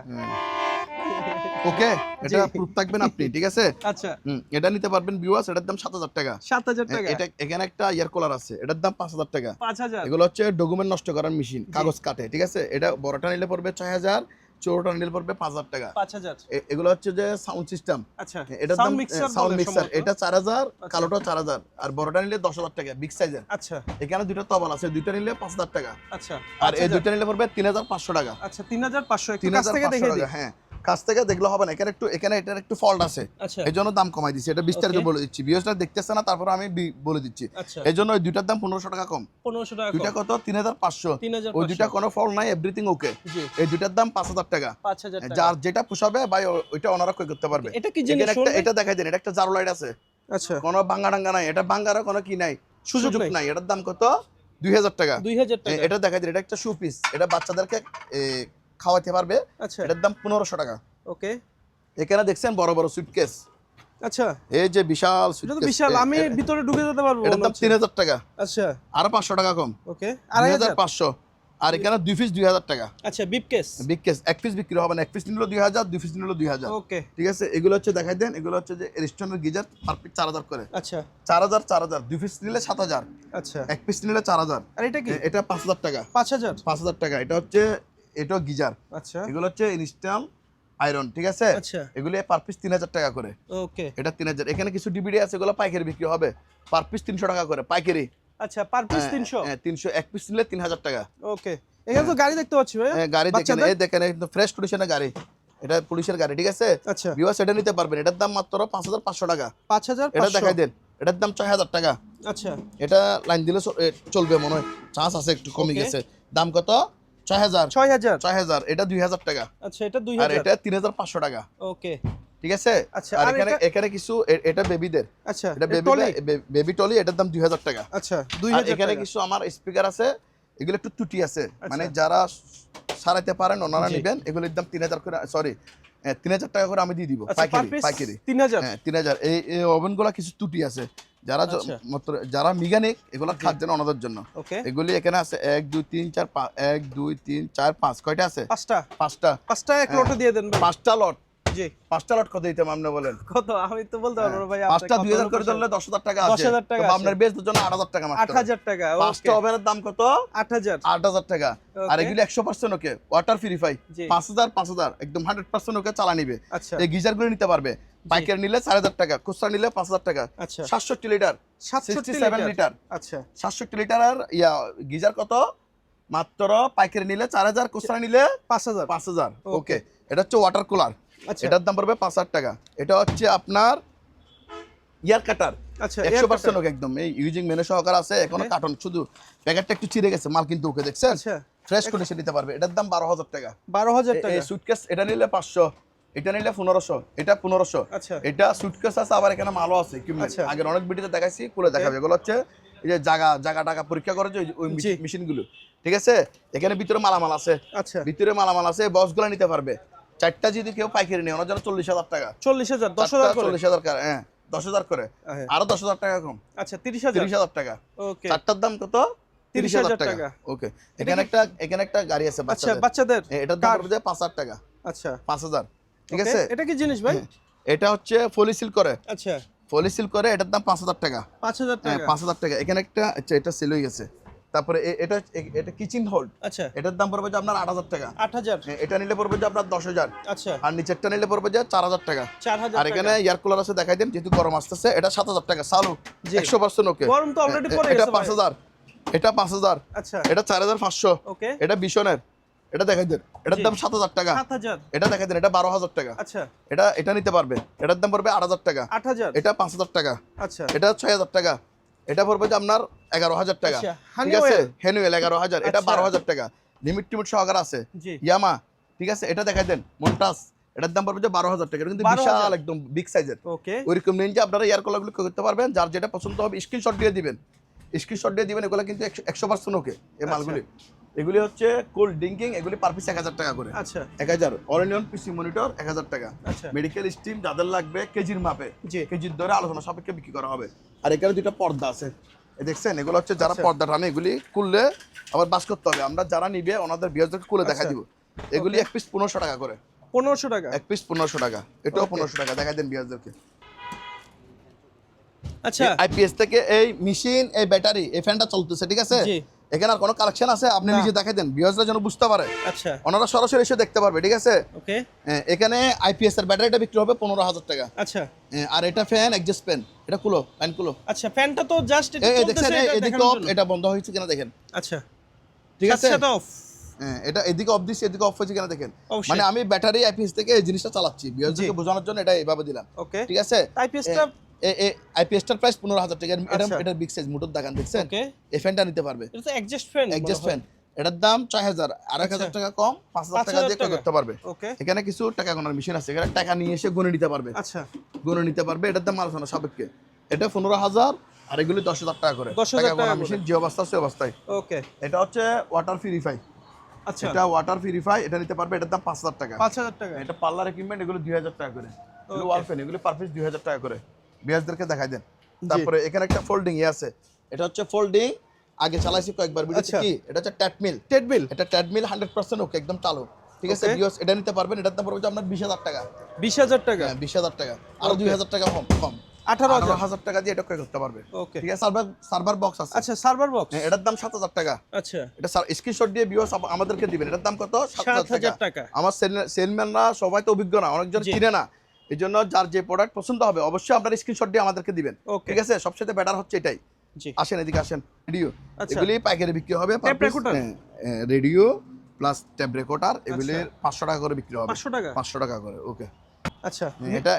ওকে, এটা জি। প্রুফ থাকবেন আপনি, ঠিক আছে। আচ্ছা এটা নিতে পারবেন ভিউয়ার্স, এটার দাম 7,000 টাকা। 7,000 টাকা এটা এখানে একটা ইয়ার কুলার আছে, এটার দাম 5,000 টাকা। 5,000 এগুলো হচ্ছে ডকুমেন্ট নষ্ট করার মেশিন, কাগজ কাটে, ঠিক আছে। এটা বড়টা নিলে পড়বে 6,000, ছোটটা নিলে পড়বে 5,000 টাকা। 5,000 এগুলো হচ্ছে যে সাউন্ড সিস্টেম, আচ্ছা এটার দাম সাউন্ড মিক্সার সাউন্ড মিক্সার, এটা 4,000, আচ্ছা। কালোটা 4,000, আর বড়টা নিলে 10,000 টাকা, বিগ সাইজের। আচ্ছা এখানে দুটো তবল আছে, দুইটা নিলে 5,000 টাকা, আচ্ছা আর এই 5,000 দুইটা নিলে পড়বে 3,500 টাকা। আচ্ছা 3,500 একটু কাছ থেকে 3,500 দেখে দিই টাকা, হ্যাঁ, কাছ থেকে দেখলে হবে না, এখানে এটার একটু ফল্ট আছে, আচ্ছা এই জন্য দাম কমাই দিচ্ছি। এটা বিস্তারিত Okay. বলে দিচ্ছি, ভিউয়ার্সরা দেখতেছে না, তারপর আমি বলে দিচ্ছি। আচ্ছা এই জন্য ওই দুইটার দাম 1,500 টাকা কম। 1,500 টাকা দুইটা কত? 3,500। 3,500 ওই দুইটা কোনো ফল নাই, এভরিথিং ওকে। জি এই দুইটার দাম 5,000 টাকা। 5,000 টাকা যার যেটা পোষাবে ভাই ওইটা ওনারা কই করতে পারবে। এটা কি জিনিস এখানে একটা শুনবে? এটা দেখাই দেন, এটা একটা জারু লাইট আছে, আচ্ছা কোনো ভাঙ্গা ডাঙ্গা নাই, এটা ভাঙ্গারও কোনো কি নাই, সুযোগ সুযোগ নাই। নাই। এটার দাম কত? 2,000 টাকা। 2,000 টাকা এটা দেখাই দেন, এটা একটা শু পিস, এটা বাচ্চাদেরকে খাওয়াতে পারবে, আচ্ছা এটার দাম 1,500 টাকা। ওকে এখানে দেখছেন বড় বড় সুটকেস, আচ্ছা এই যে বিশাল এটা তো সুটকেস, বিশাল আমি ভিতরে ঢুকে যেতে পারবো এটার মনে দাম হচ্ছে। 3,000 টাকা, আচ্ছা আরো 500 টাকা কম, ওকে 2,500 2,500। আর এখানে 2 পিস 2000 টাকা। আচ্ছা বিপ কেস। বিগ কেস এক পিস বিক্রি হবে না, এক পিস নিলো 2000, 2 পিস নিলো 2000। ওকে ঠিক আছে, এগুলো হচ্ছে দেখাই দেন, এগুলো হচ্ছে যে রেস্টুরেন্টের গিজার পার পিস 4000 করে। আচ্ছা 4000 2 পিস নিলে 7000, আচ্ছা। এক পিস নিলে 4000। আর এটা কি? এটা 5000 টাকা। 5000। 5000 টাকা। এটা হচ্ছে এটাও গিজার। আচ্ছা এগুলো হচ্ছে ইনস্টল আয়রন। ঠিক আছে, আচ্ছা। এগুলো পার পিস 3000 টাকা করে। ওকে এটা 3000। এখানে কিছু ডিবিডি আছে, এগুলো পাইকারি বিক্রি হবে পার পিস 300 টাকা করে পাইকারি। আচ্ছা পার পিস 300। হ্যাঁ 300, এক পিস নিলে 3000 টাকা। ওকে এখানে তো গাড়ি দেখতে পাচ্ছি ভাই। হ্যাঁ গাড়ি দেখেন, এই দেখেন একদম ফ্রেশ কন্ডিশনের গাড়ি, এটা পুলিশের গাড়ি। ঠিক আছে, আচ্ছা ভিউয়ার্স এটা নিতে পারবেন, এটার দাম মাত্র 5500 টাকা। 5000। এটা দেখাই দেন, এটার দাম 6000 টাকা। আচ্ছা এটা লাইন দিলে চলবে মনে হয়, চান্স আছে একটু কমে Okay. গেছে। দাম কত? 6000। 6000। 6000। এটা 2000 টাকা। আচ্ছা এটা আর 2000। এটা 3500 টাকা। ওকে ঠিক আছে। আচ্ছা, আর আর এখানে এটা- এখানে কিছু এটা বেবিদের, আচ্ছা এটা টলি। বেবি টলি, এটার দাম 2000 টাকা। আচ্ছা আর 2000 এখানে টাকা। কিছু আমার স্পিকার আছে, এগুলো একটু ত্রুটি আছে, আচ্ছা। মানে যারা সারাইতে পারেন ওনারা জি। নেবেন। এগুলোর দাম 3000 করে, সরি 3000 টাকা করে আমি দিয়ে দিব আচ্ছা পার পাইকারি। পিস পাইকারি 3000। হ্যাঁ 3000। এই ওভেনগুলো কিছু ত্রুটি আছে, যারা আচ্ছা। মাত্র যারা মেকানিক এগুলো খাচ্ছেন ওনাদের জন্য। ওকে এগুলি এখানে আছে 1 2 3 4 5, 1 2 3 4 5, কয়টা আছে? পাঁচটা। 5টা। পাঁচটা এক লটে দিয়ে দেন ভাই। 5টা লট। জি 5টা লট কত দিতাম আপনি বলেন? কত আমি তো বলতে পারবো না ভাই। 5টা 2000 করে ধরলে 10000 টাকা আসে। 10,000 টাকা তো আসে। আপনার বেচতে জন্য 8000 টাকা মাত্র। 8000 টাকা। 5টা ওভেনের দাম কত? 8000। 8000 টাকা। আর Okay. এগুলি 100% ওকে ওয়াটার পিউরিফাই। জি। 5000 একদম 100% ওকে চালা নিবে। আচ্ছা এই গিজারগুলো নিতে পারবে। পাইকারি নিলে 4000 টাকা, খুচরা নিলে 5000 টাকা। আচ্ছা 67 লিটার, 67 লিটার। আচ্ছা 67 লিটার। আর গিজার কত? মাত্র পাইকারি নিলে 4000, খুচরা নিলে 5000। 5000। Okay. ওকে, এটা হচ্ছে ওয়াটার কুলার। আচ্ছা এটার দাম পড়বে 5000 টাকা। এটা হচ্ছে আপনার ইয়ার কাটার। আচ্ছা 100% ওকে একদম এই ইউজিং মেনু সহকারে আছে। এখনো Okay. কার্টন, শুধু প্যাকেটটা একটু চিড়ে গেছে, মাল কিন্তু ওকে দেখছেন আচ্ছা ফ্রেশ কন্ডিশন নিতে পারবে। এটার দাম 12000 টাকা। 12000 টাকা। এই সুটকেস এটা নিলে 500, এটা নিলে 1500, এটা 1500। আচ্ছা এটা সুটকেস আছে, আবার এখানে মালও আছে। আচ্ছা। আগের অনেক ভিডিওতে দেখাইছি, খুলে দেখাবে। এগুলো হচ্ছে এই যে জায়গা টাকা পরীক্ষা করে যে ওই জি। মেশিনগুলো। ঠিক আছে, এখানে ভিতরে মালামাল আছে, আচ্ছা ভিতরে মালামাল আছে, বক্সগুলো নিতে পারবে। 4টা যদি কেউ পাইকারি নেয় ওনার জন্য 40000 টাকা। 40000 10000 করে। 40000 করে, হ্যাঁ 10000 করে। হ্যাঁ। আরো 10000 টাকা কম, আচ্ছা 30000। 30000 টাকা। ওকে চারটার দাম কত? 30000 টাকা। টাকা। ওকে, এখানে একটা গাড়ি আছে আচ্ছা বাচ্চাদের। বাচ্চাদের এটার দাম কার? পড়বে 5000 টাকা। আচ্ছা 5000। ঠিক Okay, আছে। এটা কি জিনিস ভাই? এটা হচ্ছে ফলিসিল করে, আচ্ছা ফলিসিল করে। এটার দাম 5000 টাকা। 5000 হ্যাঁ টাকা। 5000 টাকা। এখানে একটা, আচ্ছা এটা সেল হয়ে গেছে। তারপরে এটা কিচেন হোল্ড, আচ্ছা এটার দাম পড়বে যে আপনার 8000 টাকা। 8000। এটা নিলে পড়বে যে আপনার 10000। আচ্ছা আর নিচেরটা নিলে পড়বে যে 4000 টাকা। 4000 আর এখানে এয়ার কুলার আছে, দেখাই দেন, যেহেতু গরম আসতেছে। এটা 7000 টাকা চালু, জি। 100% ওকে। গরম তো already পড়ে এটা গেছে ভাই। 5000, এটা 5000, আচ্ছা এটা 4500। ওকে এটা বিশনের, এটা দেখাই দেন, এটার জি। দাম 7000 টাকা। 7000। এটা দেখাই দেন, এটা 12000 টাকা। আচ্ছা এটা নিতে পারবে, এটার দাম পড়বে 8000 টাকা। 8000। এটা 5000 টাকা। আচ্ছা এটা 6000 টাকা। এটা পড়বে যে আপনার 11000 টাকা। আচ্ছা, ঠিক আছে, Honeywell। হ্যানুয়েল 11000। এটা আচ্ছা। 12000 টাকা। লিমিট টিমিট সহকারে আছে। জি ইয়ামা। ঠিক আছে, এটা দেখাই দেন, মন্টাস। এটার দাম পড়বে যে 12000 টাকা। এটা কিন্তু 12,000 বিশাল একদম বিগ সাইজের। ওকে ওইরকম নিন যে আপনারা এয়ার কলারগুলো করতে পারবেন। যার যেটা পছন্দ হবে স্ক্রিনশট দিয়ে দিবেন, স্ক্রিনশট দিয়ে দিবেন। এগুলো কিন্তু 100% ওকে এই মালগুলি। এগুলি হচ্ছে কোল্ড ড্রিঙ্কিং, এগুলি পার পিস 1000 টাকা করে। আচ্ছা 1000। অরিয়ন পিসি মনিটর 1000 টাকা। আচ্ছা মেডিকেল স্টিম যাদের লাগবে কেজির মাপে, জি কেজির ধরে আলোচনা সাপেক্ষে বিক্রি করা হবে। আর এখানে দুটো পর্দা আছে, দেখছেন? এগুলো হচ্ছে যারা আচ্ছা। পর্দা টানে, এগুলি খুললে আবার বাস করতে হবে। আমরা যারা নিবে ওনাদের বিয়ারদেরকে খুলে দেখা আচ্ছা। দিব। এগুলি এক পিস 1500 টাকা করে। 1500 টাকা। এক পিস 1500 টাকা। এটাও Okay. 1500 টাকা। দেখাই দেন বিয়ারদেরকে। আচ্ছা আইপিএস থেকে এই মেশিন, এই ব্যাটারি, এই ফ্যানটা চলতেছে। ঠিক আছে, জি এখানে আর কোনো কালেকশন আছে আপনি না। নিজে দেখাই দেন, বিয়াররা যেন বুঝতে পারে, আচ্ছা ওনারা সরাসরি এসে দেখতে পারবে। ঠিক আছে, ওকে এখানে আইপিএস এর ব্যাটারিটা বিক্রি হবে 15000 টাকা। আচ্ছা আর এটা ফ্যান, এক্সজস্ট ফ্যান, এটা কুলো, ফ্যান কুলো। আচ্ছা ফ্যানটা তো জাস্ট এটা এই দেখছেন, চলতেছে, এটা এদিকে দেখানোর অফ, জন্য। এটা বন্ধ হয়েছে কিনা দেখেন। আচ্ছা ঠিক আছে, সেটা অফ। এটা এদিকে অফ দিচ্ছে, এদিকে অফ হয়েছে কিনা দেখেন। Oh, shit. মানে আমি ব্যাটারি আইপিএস থেকে এই জিনিসটা চালাচ্ছি, বিয়ারদেরকে বোঝানোর জন্য এটা এইভাবে দিলাম। ওকে ঠিক আছে, আইপিএসটা আইপিএসটার প্রাইস 15000 টাকা। এটা আচ্ছা। এটার বিগ সাইজ মোটর দেখান, দেখছেন? ওকে এই ফ্যানটা নিতে পারবে, এটা তো অ্যাডজাস্ট ফ্যান এক্সজস্ট ফ্যান। এটার দাম 4000, আর 1000 টাকা কম, 5000 টাকা 5000 দিয়ে ক্রয় করতে পারবে। ওকে এখানে কিছু টাকা গোনার মেশিন আছে, এখানে টাকা নিয়ে এসে গুনে নিতে পারবে, আচ্ছা গুনে নিতে পারবে। এটার দাম আলোচনা সাপেক্ষে। এটা 15000, আর এগুলি 10000 টাকা করে। 10,000 টাকা টাকা গোনা করে। মেশিন যে অবস্থা সে অবস্থায়। ওকে এটা হচ্ছে ওয়াটার পিউরিফাই। আচ্ছা এটা ওয়াটার পিউরিফাই, এটা নিতে পারবে। এটার দাম 5000 টাকা। 5000 টাকা। এটা পার্লার ইকুইপমেন্ট, এগুলো 2000 টাকা করে। এগুলো Okay. ওয়াল ফ্যান, এগুলো পার পিস 2000 টাকা করে। বিয়াসদেরকে দেখাই দেন। জি। তারপরে এখানে একটা ফোল্ডিং আছে, এটা হচ্ছে ফোল্ডিং আগে চালাইছি কয়েকবার ভিডিওতে। আচ্ছা। কি এটা হচ্ছে ট্রেডমিল। ট্রেডমিল এটা ট্রেডমিল 100% ওকে, একদম চালু। ঠিক আছে Okay. ভিউয়ার্স, এটা নিতে পারবেন। এটার দাম পড়বে আপনার 20,000 টাকা। 20,000 টাকা। হ্যাঁ 20,000 টাকা, আরো Okay. 2,000 টাকা কম 18,000 18,000 টাকা দিয়ে এটা ক্রয় করতে পারবে। Okay. ঠিক আছে, সার্ভার বক্স আছে। আচ্ছা, সার্ভার বক্স। হ্যাঁ, এটার দাম 7,000 টাকা। আচ্ছা, এটা স্ক্রিনশট দিয়ে ভিউয়ার্স আমাদেরকে দিবেন। এটার দাম কত? 7,000 7,000 টাকা। আমার সেলম্যানরা সবাই তো অভিজ্ঞ না, অনেকজন জি। চিনে না। এই জন্য যার যে প্রোডাক্ট পছন্দ হবে অবশ্যই আপনার স্ক্রিনশট দিয়ে আমাদেরকে দিবেন। Okay. ঠিক আছে, সবচেয়ে বেটার হচ্ছে এটাই। জি। আসেন এদিকে আসেন। রেডিও, আচ্ছা। এগুলি পাইকারি বিক্রি হবে। Tape recorder? Radio plus tab recorder, এগুলি 500 টাকা করে বিক্রি হবে। 500 টাকা? 500 টাকা করে। ওকে, আচ্ছা,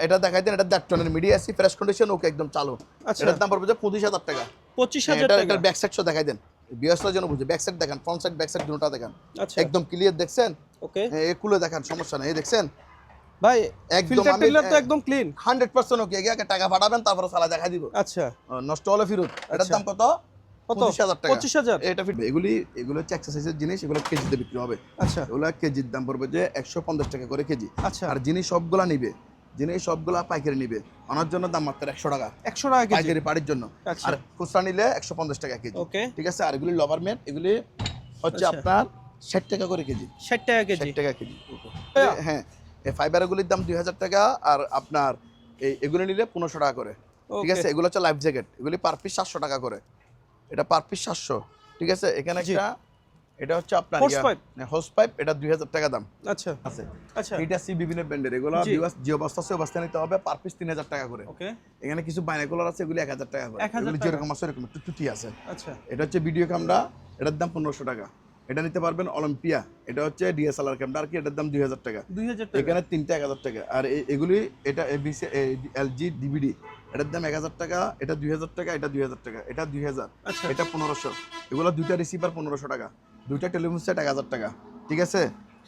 এটা দেখাই দেন। এটা 1.5 টনের মিডিয়া এসি, ফ্রেশ কন্ডিশন, ওকে একদম চালু। আচ্ছা। এটার দাম পড়বে যে 25,000 টাকা। 25,000 টাকা। এটার ব্যাক সাইডটা দেখাই দেন, বিএসএর জন্য বুঝে। ব্যাক সাইড দেখেন, ফ্রন্ট সাইড ব্যাক সাইড দুটোটা দেখেন, আচ্ছা, একদম ক্লিয়ার। দেখছেন? ওকে এই কুলে দেখেন, সমস্যা নেই। এই দেখছেন ভাই, একদম ফিল্টার আমি- টিল্টার তো একদম ক্লিন। 100% ওকে। আগে টাকা পাঠাবেন, তারপরে সালা দেখা দিব। আচ্ছা, নষ্ট হলে ফেরত। এটার আচ্ছা। দাম কত? কত? 25,000 টাকা। 25,000? এটা ফিট। এগুলো হচ্ছে এক্সারসাইজের জিনিস, এগুলো কেজিতে বিক্রি হবে। আচ্ছা, এগুলো কেজির দাম পড়বে যে 150 টাকা করে কেজি। আচ্ছা। আর যিনি সবগুলা নিবে, পাইকারি নিবে, ওনার জন্য দাম মাত্র 100 টাকা 100 টাকা কেজি। পাইকারি পাড়ির জন্য। আচ্ছা। আর খুচরা নিলে 150 টাকা কেজি। ওকে। ঠিক আছে। আর এগুলি লভার ম্যাট, এগুলি হচ্ছে আচ্ছা। আপনার 60 টাকা করে কেজি। 60 টাকা কেজি। 60 টাকা কেজি। ভাইয়া। হ্যাঁ, এই ফাইবারগুলির দাম 2,000 টাকা। আর আপনার এগুলো নিলে 1500 টাকা করে। ঠিক Okay. আছে। এগুলো হচ্ছে লাইফ জ্যাকেট, এগুলি পার পিস 700 টাকা করে। এটা পার পিস 700। ঠিক আছে। এখানে জি। একটা, এটা হচ্ছে আপনার Hose pipe? হোস পাইপ, এটা 2,000 টাকা দাম আচ্ছা, আছে। আচ্ছা, এটা সি বিভিন্ন ব্র্যান্ডের। এগুলো জি। যে অবস্থা আছে অবস্থা নিতে হবে, পার পিস 3,000 টাকা করে। ওকে, এখানে কিছু বাইনাকুলার আছে, এগুলি 1,000 টাকা করে। 1,000 এগুলি টাকা। যেরকম আছে এরকম একটু টুটি আছে। আচ্ছা, এটা হচ্ছে ভিডিও ক্যামেরা, এটার দাম 1500 টাকা। এটা নিতে পারবেন অলিম্পিয়া। এটা হচ্ছে ডিএসএলআর ক্যামেরা আর কি, এটার দাম 2,000 টাকা। 2,000 টাকা। এখানে 3টা 1,000 টাকা। আর এগুলি, এটা এলজি ডিভিডি, এটার দাম 1,000 টাকা। এটা 2,000 টাকা, এটা 2,000 টাকা, এটা 2,000, আচ্ছা। এটা 1500। এগুলো দুইটা রিসিভার 1500 টাকা, দুইটা টেলিফোন সেট 1,000 টাকা। ঠিক আছে।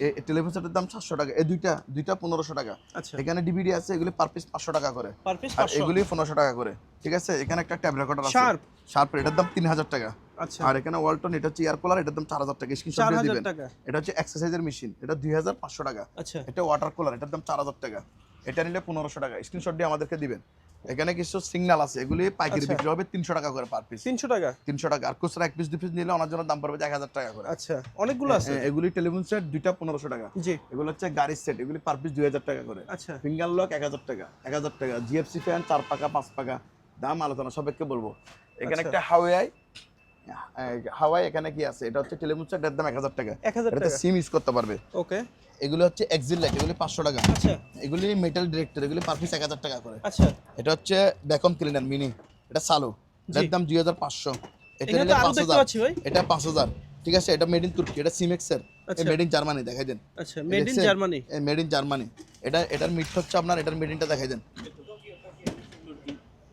এই টেলিফোন সেটের দাম 700 টাকা। এই দুইটা 1500 টাকা। আচ্ছা, এখানে ডিভিডি আছে, এগুলি পার পিস 500 টাকা করে। পার পিস আর 500। এগুলি 1500 টাকা করে। ঠিক আছে। এখানে একটা ট্যাব রেকর্ডার আছে Sharp? শার্প, এটার দাম 3,000 টাকা। আচ্ছা, আর এখানে ওয়ালটন, এটা হচ্ছে এয়ার কুলার, এটার দাম 4,000 টাকা। স্ক্রিনশট দিয়ে 4,000 দিবেন। টাকা। এটা হচ্ছে এক্সারসাইজের মেশিন, এটা 2,500 টাকা। আচ্ছা, এটা ওয়াটার কুলার, এটার দাম 4,000 টাকা। এটা নিলে 1,500 টাকা। স্ক্রিনশট দিয়ে আমাদেরকে দিবেন। এখানে কিছু সিগন্যাল আছে, এগুলি পাইকারি আচ্ছা। বিক্রি হবে 300 টাকা করে পার পিস। 300 টাকা। 300 টাকা। আর খুচরা 1 পিস 2 পিস নিলে ওনার জন্য দাম পড়বে 1,000 টাকা করে। আচ্ছা, অনেকগুলো আছে। এগুলি টেলিফোন সেট দুইটা 1500 টাকা। জি। এগুলো হচ্ছে গাড়ির সেট, এগুলি পার পিস 2,000 টাকা করে। আচ্ছা, ফিঙ্গার লক 1,000 টাকা। 1,000 টাকা। জিএফসি ফ্যান 4 পাকা 5 পাকা, দাম আলোচনা সাপেক্ষে বলবো। এখানে আচ্ছা। একটা হাওয়াই এখানে কি আছে, এটা হচ্ছে টেলিফোন সেট, এর দাম 1,000 টাকা। 1,000 এটাতে টাকা। সিম ইউজ করতে পারবে। ওকে, এগুলো হচ্ছে এক্সিল লাইট, এগুলি 500 টাকা। আচ্ছা, এগুলি মেটাল ডিরেক্টর, এগুলি পার পিস 1,000 টাকা করে। আচ্ছা। এটা হচ্ছে ভ্যাকুয়াম ক্লিনার মিনি, এটা সালো, এটার জি। দাম 2,500। এটা এখানে নিলে তো আরো দেখতে 5,000। পাচ্ছি ভাই। এটা 5,000। ঠিক আছে। এটা মেড ইন তুর্কি, এটা সিমেক্সের, আচ্ছা। Made in Germany. দেখাই দেন। আচ্ছা, made in Germany. Made in Germany. এটার মিট হচ্ছে আপনার, এটার মেড ইনটা দেখাই দেন।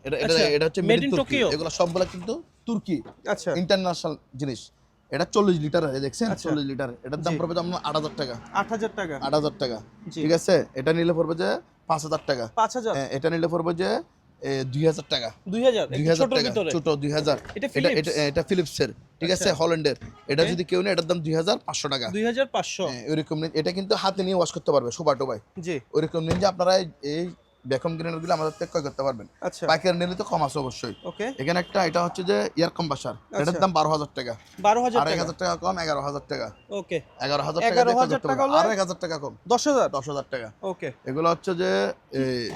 এটা এটা আচ্ছা, এটা হচ্ছে made মেড in ইন তুর্কি। Tokyo? এগুলো সবগুলো কিন্তু তুর্কি আচ্ছা, ইন্টারন্যাশনাল জিনিস। এটা 40 লিটার, দেখছেন? আচ্ছা। 40 লিটার। এটার দাম জি। পড়বে আপনার 8,000 টাকা। 8,000 টাকা। 8,000 টাকা। জি। ঠিক আছে। এটা নিলে পড়বে যে 5,000 টাকা। 5,000। হ্যাঁ, এটা নিলে পড়বে যে 2,000 টাকা। 2,000 একটু 2,000 ছোটর টাকা, ভিতরে। ছোট 2,000। এটা এটা Philips? এটা ফিলিপসের। ঠিক আছে, আচ্ছা। হল্যান্ডের। এটা Okay. যদি কেউ নেয়, এটার দাম 2,500 টাকা। 2,500। হ্যাঁ, ওইরকম নিন। এটা কিন্তু হাতে নিয়ে ওয়াশ করতে পারবে, সোবা টোবাই। জি। ওইরকম নিন যে আপনারা এই ভ্যাকুয়াম ক্লিনারগুলো আমাদের থেকে ক্রয় করতে পারবেন। আচ্ছা, পাইকারি নিলে তো কম আছে অবশ্যই। ওকে। এখানে এটা হচ্ছে যে এয়ার কম্প্রেসার, এটার আচ্ছা। দাম 12,000 টাকা। 12,000 আর টাকা। 1,000 টাকা কম, 11,000 টাকা। ওকে। 11,000 টাকা দিয়ে 11,000 করতে টাকা পারবেন। হলে? আর 1,000 টাকা কম, 10,000। 10,000 টাকা। ওকে। এগুলো হচ্ছে যে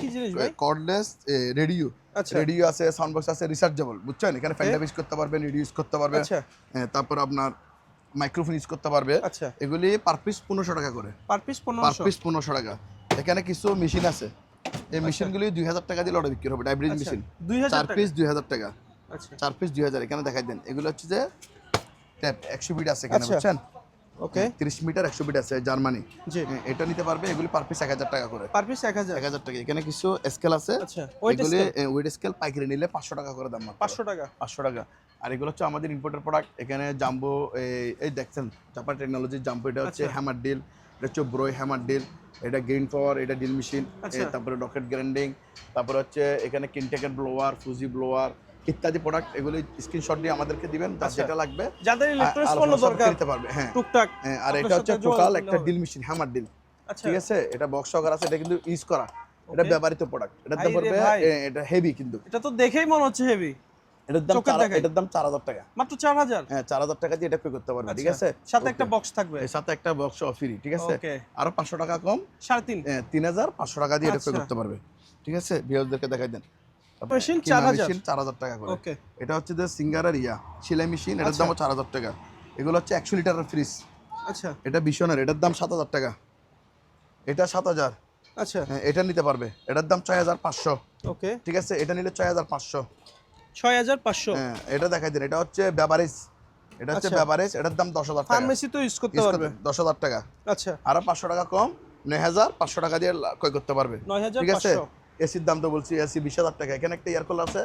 কি জিনিস ভাই? Cordless radio. আচ্ছা। রেডিও আছে, সাউন্ড বক্স আছে, রিচার্জেবল, বুঝছেন? এখানে ফ্যান ইউজ করতে পারবেন, রেডিও ইউজ করতে পারবে। আচ্ছা, তারপর আপনার মাইক্রোফোন ইউজ করতে পারবে। আচ্ছা। এগুলি পার পিস 1500 টাকা করে। Per piece per 1500। পিস 1500 টাকা। এখানে কিছু মেশিন আছে, এই মেশিনগুলি 2,000 টাকা দিয়ে লটে বিক্রি হবে। ডাইব্রিজ আচ্ছা, মেশিন 2,000 4 টাকা। পিস 2,000 টাকা। আচ্ছা, 4 পিস 2,000। এখানে দেখাই দেন। এগুলো হচ্ছে যে ট্যাপ 100 বিট আছে এখানে, আচ্ছা। বুঝছেন? ওকে। 30 মিটার 100 বিট আছে, জার্মানি। জি। এটা নিতে পারবে। এগুলি পার পিস 1,000 টাকা করে। Per piece 1,000। 1,000 টাকা। এখানে কিছু স্কেল আছে। আচ্ছা, ওয়েট এগুলি স্কেল ওয়েট স্কেল পাইকারি নিলে 500 টাকা করে দাম মাত্র। 500 টাকা। 500 টাকা। আর এগুলো হচ্ছে আমাদের ইম্পোর্টেড প্রোডাক্ট। এখানে জাম্বো, এই দেখছেন জাপান টেকনোলজির জাম্বো। এটা হচ্ছে আচ্ছা। হ্যামার ডিল, এটা হচ্ছে ব্রোই হ্যামার ডিল, এটা গেইন পাওয়ার, এটা ডিল মেশিন। আচ্ছা। তারপরে রকেট গ্রাইন্ডিং, তারপরে হচ্ছে এখানে কিনটেকের ব্লোয়ার, ফুজি ব্লোয়ার ইত্যাদি প্রোডাক্ট। এগুলো স্ক্রিনশট দিয়ে আমাদেরকে দিবেন, যার আচ্ছা। যেটা লাগবে যাদের ইলেকট্রনিক্স পণ্য আলোচনা দরকার সাপেক্ষে নিতে পারবে। হ্যাঁ, টুকটাক। হ্যাঁ। আর আপনার এটা হচ্ছে সাথে টোটাল যোগাযোগ একটা করলে ডিল মেশিন, হ্যামার ডিল। আচ্ছা, ঠিক আছে। এটা বক্স সহকার আছে, এটা কিন্তু ইউজ করা, এটা Okay. ব্যবহৃত প্রোডাক্ট। এটার দাম ভাই রে পড়বে ভাই। এটা হেভি কিন্তু। এটা তো দেখেই মনে হচ্ছে হেভি। এটার দাম চোখের দেখাই। এটার দাম 4000 টাকা। মাত্র 4000। হ্যাঁ 4000 টাকা দিয়ে এটা ক্রয় করতে পারবেন, ঠিক আছে? সাথে একটা Okay. বক্স থাকবে। এর সাথে একটা বক্স ফ্রি, ঠিক আছে? Okay. আরো 500 টাকা কম, 3.5। 3500 টাকা দিয়ে এটা ক্রয় আচ্ছা। করতে পারবে, ঠিক আছে? ভিউয়ারদেরকে দেখাই দেন। মেশিন কিমা 4000। মেশিন 4000 টাকা করে। ওকে। এটা হচ্ছে যে সিঙ্গারের সেলাই মেশিন, এটার দামও 4000 টাকা। এগুলো হচ্ছে 100 লিটারের ফ্রিজ। আচ্ছা এটা বিশনের, এটার দাম 7000 টাকা। এটা 7000। আচ্ছা হ্যাঁ, এটা নিতে পারবে, এটার দাম 6500, ওকে। ঠিক আছে? এটা নিলে 6500। 6500। হ্যাঁ, এটা দেখাই দিন, এটা হচ্ছে বেভারেজ, এটা হচ্ছে আচ্ছা। বেভারেজ, এটার দাম 10000 টাকা। ফার্মেসি তো ইউজ করতে পারবে। 10000 টাকা। আচ্ছা আরো 500 টাকা কম, 9500 টাকা দিয়ে ক্রয় করতে পারবে, ঠিক আছে? 9500। এসির দাম তো বলছি, এসি 20000 টাকা। এখানে একটা এয়ার কুলার আছে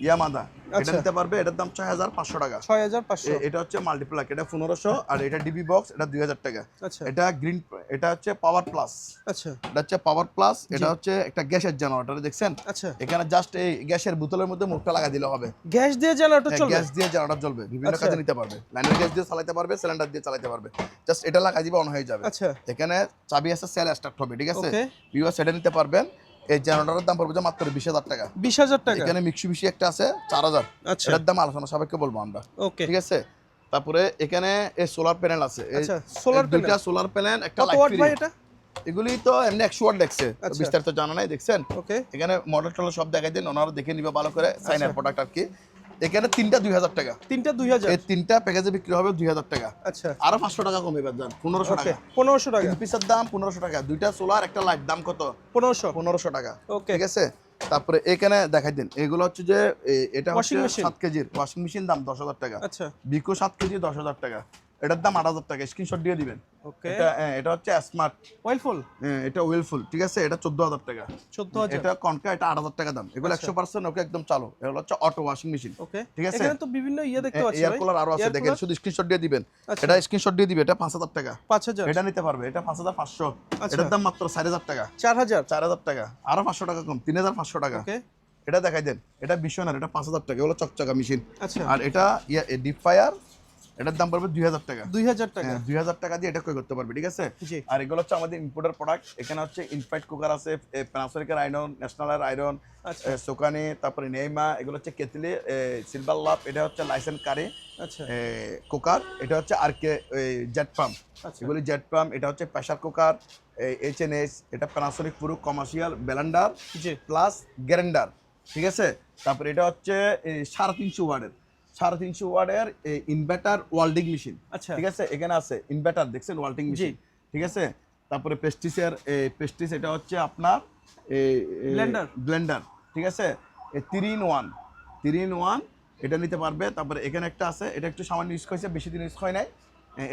ইয়ামাদা, এটা আচ্ছা। নিতে পারবে, এটার দাম 6500 টাকা। 6500। এটা হচ্ছে মাল্টিপ্লাক, এটা 1500, আর এটা ডিবি বক্স, এটা 2000 টাকা। আচ্ছা এটা গ্রিন, এটা হচ্ছে পাওয়ার প্লাস, আচ্ছা এটা হচ্ছে পাওয়ার প্লাস, এটা হচ্ছে একটা গ্যাসের জেনারেটর, দেখছেন? আচ্ছা। এখানে জাস্ট এই গ্যাসের বোতলের মধ্যে মুখটা লাগা দিলে হবে। গ্যাস দিয়ে জেনারেটর চলবে। গ্যাস দিয়ে জেনারেটর জ্বলবে, বিভিন্ন আচ্ছা। কাজে নিতে পারবে। লাইনের গ্যাস দিয়ে চালাতে পারবে, সিলিন্ডার দিয়ে চালাতে পারবে। জাস্ট এটা লাগা দিবে, অন হয়ে যাবে। আচ্ছা এখানে চাবি আছে, সেল স্টার্ট হবে, ঠিক আছে? Okay. ভিউয়ার সেটা নিতে পারবেন। এই জেনারেটরের দাম পড়বে যে মাত্র 20000 টাকা। 20000 টাকা। এখানে মিক্সি একটা আছে 4000। আচ্ছা এটার দাম আলোচনা সাপেক্ষে বলবো আমরা, ওকে। ঠিক আছে? তারপরে এখানে এই সোলার প্যানেল আছে, এই আচ্ছা সোলার দুইটা প্যানেল। সোলার প্যানেল, একটা কত লাইট ওয়াট ফ্রি। ভাই এটা? এগুলি তো এমনি 100 ওয়াট দেখছে, আচ্ছা। বিস্তারিত জানা নাই, দেখছেন? ওকে এখানে মডেল টডেল সব দেখাই দিন, ওনারা দেখে নিবে ভালো করে, সাইনার আচ্ছা। প্রোডাক্ট আর কি। এখানে তিনটা 2000 টাকা। তিনটা 2000। এই তিনটা প্যাকেজে বিক্রি হবে 2000 টাকা। আচ্ছা আরো 500 টাকা কমে এবার যান, 1500 ওকে টাকা। 1500 টাকা। তিন পিসের দাম 1500 টাকা। দুইটা সোলার, একটা লাইট, দাম কত? 1500। 1500 টাকা, ওকে। ঠিক আছে? তারপরে এখানে দেখাই দিন, এগুলো হচ্ছে যে এটা হচ্ছে Washing machine। 7 কেজির ওয়াশিং মেশিন, দাম 10000 টাকা। আচ্ছা বিকো 7 কেজি 10000 টাকা। এটার দাম 8000 টাকা, স্ক্রিনশট দিয়ে দিবেন। ওকে। এটা হচ্ছে স্মার্ট, ওয়েলফুল এটা ওয়েলফুল, ঠিক আছে? এটা 14000 টাকা। 14000। এটা কনকা, এটা 8000 টাকা দাম। এগুলো আচ্ছা। 100% ওকে একদম চালু। এগুলো হচ্ছে অটো ওয়াশিং মেশিন, ওকে ঠিক আছে? এখানে তো বিভিন্ন দেখতে পাচ্ছি এয়ার ভাই। কুলার আরো আছে, Air দেখেন, cooler? শুধু স্ক্রিনশট দিয়ে দিবেন। আচ্ছা। এটা স্ক্রিনশট দিয়ে দিবে, এটা 5000 টাকা। 5000। এটা নিতে পারবে, এটা 5500। আচ্ছা। এটার দাম মাত্র 4000 টাকা। 4000। 4000 টাকা, আরো 500 টাকা কম, 3500 টাকা। ওকে এটা দেখাই দেন, এটা বিশনের, এটা 5000 টাকা। এগুলো চকচকা মেশিন। আচ্ছা আর এটা ডিপ ফায়ার, এটার দাম পড়বে 2000 টাকা। 2000 টাকা। হ্যাঁ, 2000 টাকা দিয়ে এটা ক্রয় করতে পারবে, ঠিক আছে? জি। আর এগুলো হচ্ছে আমাদের ইম্পোর্টার প্রোডাক্ট। এখানে হচ্ছে ইনফ্রাইট কুকার আছে, প্যানাসোনিকের আয়রন, ন্যাশনালের আয়রন, আচ্ছা সোকানি, তারপরে নেইমা, এগুলো হচ্ছে কেতলি, সিলভার লাভ, এটা হচ্ছে লাইসেন্স কারি আচ্ছা কুকার, এটা হচ্ছে আর কে জেট পাম্প, আচ্ছা এগুলি জেট পাম্প, এটা হচ্ছে প্রেসার কুকার, এইচএনএস, এটা প্যানাসোনিক পুরো কমার্শিয়াল ব্লেন্ডার জি প্লাস গ্যারেন্ডার, ঠিক আছে? তারপরে এটা হচ্ছে 350 ওয়াটের, 350 ওয়াটের ইনভার্টার ওয়েল্ডিং মেশিন, আচ্ছা ঠিক আছে? এখানে আছে ইনভার্টার, দেখছেন, ওয়েল্ডিং মেশিন, ঠিক আছে? তারপরে পেস্টিস, এটা হচ্ছে আপনার Blender। ব্লেন্ডার, ঠিক আছে? 3 in 1 এটা নিতে পারবে। তারপরে এখানে একটা আছে, এটা একটু সামান্য ইউজ হয়েছে, বেশি দিন ইউজ হয় নাই।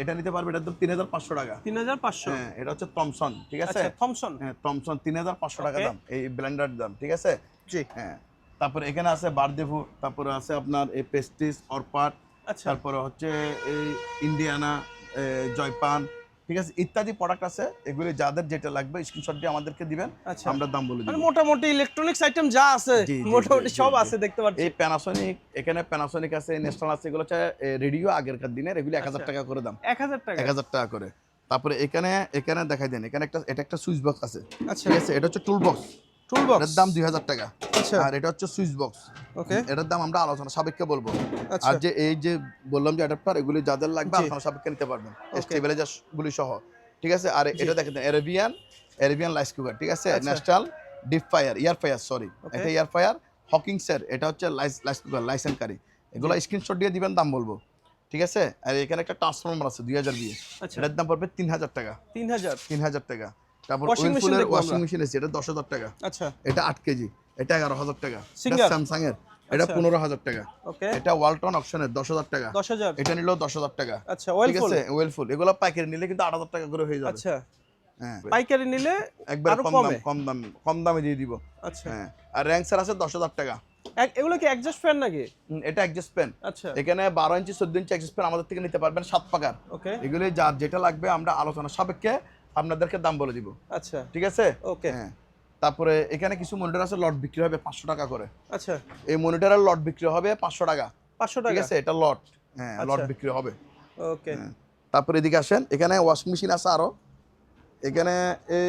এটা নিতে পারবে, এটার দাম 3500 টাকা। 3500। হ্যাঁ, এটা হচ্ছে থমসন, ঠিক আছে? আচ্ছা থমসন। হ্যাঁ, থমসন 3500 টাকা Okay। দাম, এই ব্লেন্ডার দাম, ঠিক আছে? জি হ্যাঁ, তারপরে এখানে আছে বারদেভু, তারপরে আছে আপনার এই পেস্টিস, অরপাট, আচ্ছা তারপরে হচ্ছে এই ইন্ডিয়ানা, জয়পান, ঠিক আছে? ইত্যাদি প্রোডাক্ট আছে। এগুলি যাদের যেটা লাগবে স্ক্রিনশট দিয়ে আমাদেরকে দিবেন, আচ্ছা। আমরা দাম বলে মানে দিব। মোটামুটি ইলেকট্রনিক্স আইটেম যা আছে জি, জি, মোটামুটি জি, সব জি। আছে দেখতে পাচ্ছি। এই প্যানাসোনিক, এখানে প্যানাসোনিক আছে, ন্যাশনাল আছে, এগুলো হচ্ছে রেডিও আগেরকার দিনের, এগুলি 1000 আচ্ছা। টাকা করে দাম, 1000 টাকা। 1000 টাকা করে। তারপরে এখানে দেখাই দেন, এখানে এটা একটা সুইচ বক্স আছে, আচ্ছা ঠিক আছে? এটা হচ্ছে টুল বক্স, টুল বক্স। এটার দাম 2000 টাকা। আচ্ছা আর এটা হচ্ছে সুইচ বক্স, ওকে এটার দাম আমরা আলোচনা সাপেক্ষে বলবো। আচ্ছা আর যে এই যে বললাম যে অ্যাডাপ্টার, এগুলি যাদের লাগবে জি। আলোচনা সাপেক্ষে নিতে পারবেন, Okay। স্টেবিলাইজার গুলি সহ, ঠিক আছে? আর এটা দেখেন এরেবিয়ান লাইস কুকার, ঠিক আছে? আচ্ছা। National deep fire, sorry, Okay। এটা এয়ার ফায়ার হকিংসের, এটা হচ্ছে লাইস কুকার, লাইসেন্সকারী। এগুলো স্ক্রিনশট দিয়ে দিবেন, দাম বলবো, ঠিক আছে? আর এখানে একটা ট্রান্সফরমার আছে 2000 বিয়ে, আচ্ছা এটার দাম পড়বে 3000 টাকা। 3000। 3000 টাকা। তারপর Washing machine ওয়েলফুলের দেখবো ওয়াশিং আমরা। মেশিন আছে, এটা 10000 টাকা। আচ্ছা এটা 8 কেজি, এটা 11000 টাকা। Singer। স্যামসাং এর, এটা আচ্ছা। 15000 টাকা। ওকে এটা ওয়ালটন অপশনের 10000 টাকা। 10000। এটা নিলেও 10000 টাকা, আচ্ছা ঠিক ওয়েলফুল। আছে? ওয়েলফুল, এগুলো পাইকারি নিলে কিন্তু 8000 টাকা করে হয়ে যাবে। আচ্ছা হ্যাঁ, পাইকারি নিলে একবার আরো কম কমে। দাম, কম দামে দিয়ে দিব। আচ্ছা হ্যাঁ, আর র্যাঙ্কসার আছে 10000 টাকা। এগুলো কি অ্যাডজাস্ট ফ্যান নাকি? এটা অ্যাডজাস্ট ফ্যান, আচ্ছা এখানে 12 ইঞ্চি 14 ইঞ্চি অ্যাডজাস্ট ফ্যান আমাদের থেকে নিতে পারবেন 7 পাকার। ওকে এগুলি যার যেটা লাগবে আমরা আলোচনা সাপেক্ষে আপনাদেরকে দাম বলে দিব, আচ্ছা ঠিক আছে? ওকে হ্যাঁ, তারপরে এখানে কিছু মনিটর আছে, লট বিক্রি হবে 500 টাকা করে। আচ্ছা এই মনিটরের লট বিক্রি হবে 500 টাকা, 500 ঠিক টাকা। আছে? এটা লট, হ্যাঁ, লট আচ্ছা। বিক্রি হবে। ওকে হ্যাঁ। তারপরে এদিকে আসেন, এখানে ওয়াশিং মেশিন আছে আরো, এখানে এই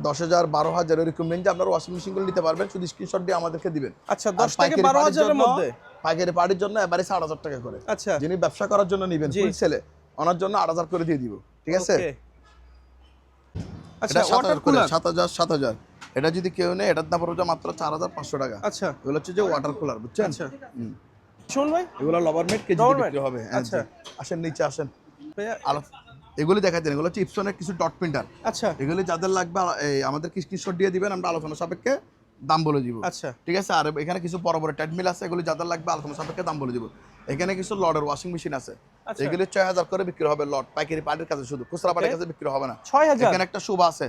10,000 12,000 এরকম রেঞ্জে আপনারা ওয়াশিং মেশিনগুলো নিতে পারবেন, শুধু স্ক্রিনশট দিয়ে আমাদেরকে দিবেন। আচ্ছা, আর 10 থেকে পাইকারি 12,000 এর মধ্যে। পাইকারি পার্টির জন্য এবারে 8,500 টাকা করে। আচ্ছা, যিনি ব্যবসা করার জন্য নেবেন জি। ফুল সেলে, ওনার জন্য 8,000 করে দিয়ে দিব, ঠিক আছে? ওকে। আচ্ছা, এটা 7,000 ওয়াটার করে, কুলার। 7,000 এটা যদি কেউ নেয় এটার দাম পড়বে মাত্র 4,500 টাকা। আচ্ছা, এগুলো হচ্ছে যে ওয়াটার কুলার, বুঝছেন? আচ্ছা। হুম। শোন ভাই, এগুলো লবারমেট কেজি Lovermate? বিক্রি হবে। হ্যাঁ, আচ্ছা। জি। আসেন নিচে আসেন। ভাইয়া, এগুলি দেখাই দেন, এগুলো হচ্ছে ইপসনের কিছু ডট প্রিন্টার। আচ্ছা, এগুলি যাদের লাগবে এই আমাদের স্ক্রিনশট দিয়ে দিবেন, আমরা আলোচনা সাপেক্ষে দাম বলে দিব। আচ্ছা, ঠিক আছে? আর এখানে কিছু বড় বড় ট্রেডমিল আছে, এগুলি যাদের লাগবে আলোচনা সাপেক্ষে দাম বলে দিব। এখানে কিছু লডের ওয়াশিং মেশিন আছে, আচ্ছা। এগুলি 6,000 করে বিক্রি হবে লট, পাইকারি পার্টির কাছে, শুধু খুচরা পার্টির কাছে বিক্রি হবে না। 6,000? এখানে একটা শোভা আছে,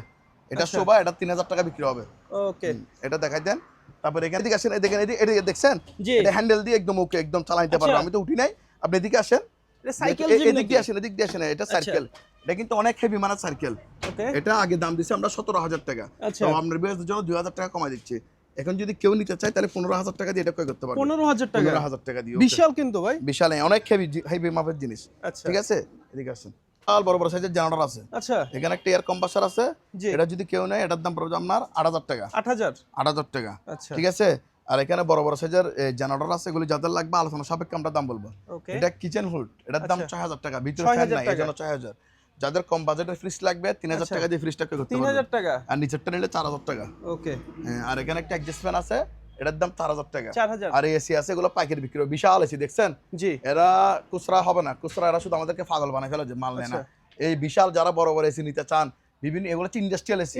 এটা আচ্ছা। শোভা, এটা 3,000 টাকা বিক্রি হবে। ওকে। এটা দেখাই দেন। তারপর এখান থেকে আসেন, দেখেন এদিকে দেখছেন, জি। এটা হ্যান্ডেল দিয়ে একদম ওকে, একদম চালাইতে পারবে। আচ্ছা। আমি তো উঠি নাই, আপনি এদিকে আসেন, এটা সাইকেল জিম এদিক নাকি? দিয়ে আসেন, এদিক দিয়ে আসেন। এটা সার্কেল, এটা কিন্তু অনেক হেভি মানের সার্কেল। ওকে। এটা আগে দাম দিছি আমরা 17,000 টাকা, আচ্ছা। তো আপনার বিয়ের জন্য 2,000 টাকা কমাই দিচ্ছি। এখন যদি কেউ নিতে চায় তাহলে 15,000 টাকা দিয়ে এটা ক্রয় করতে পারবে। 15,000 টাকা? 15,000 টাকা দিয়ে। বিশাল কিন্তু ভাই। বিশাল, অনেক হেভি মাপের জিনিস। আচ্ছা, ঠিক আছে, এদিকে আসেন। আর বড় বড় সাইজের জেনারেটর আছে, আচ্ছা, এখানে একটা এয়ার কম্প্রেসর আছে। জি। এটা যদি কেউ নেয় এটার দাম পড়বে আপনার 8,000 টাকা। 8,000? 8,000 টাকা, আচ্ছা, ঠিক আছে? আর এখানে বড় বড় সাইজের জেনারেটর আছে, এগুলি যাদের লাগবে আলোচনা সাপেক্ষে আমরা দাম বলবো। ওকে। এটা কিচেন হুড, এটার দাম আচ্ছা। 6,000 টাকা, ভিতরে 6,000 ফ্যান নাই, টাকা। এজন্য 6,000। যাদের কম বাজেটের ফ্রিজ লাগবে 3,000 আচ্ছা। টাকা দিয়ে ফ্রিজটা করতে পারবে। 3,000 টাকা? আর নিচেরটা নিলে 4,000 টাকা। ওকে। হ্যাঁ, আর এখানে একটা অ্যাডজাস্ট ফ্যান আছে, এটার দাম 4,000 টাকা। 4,000? আর এসি আছে, এগুলো পাইকারি বিক্রি হবে, বিশাল এসি, দেখছেন? জি। এরা খুচরা হবে না, খুচরা এরা শুধু আমাদেরকে পাগল বানায় ফেলে যে মাল নেয় না। আচ্ছা। এই বিশাল যারা বড় বড় এসি নিতে চান, বিভিন্ন এগুলো হচ্ছে industrial AC,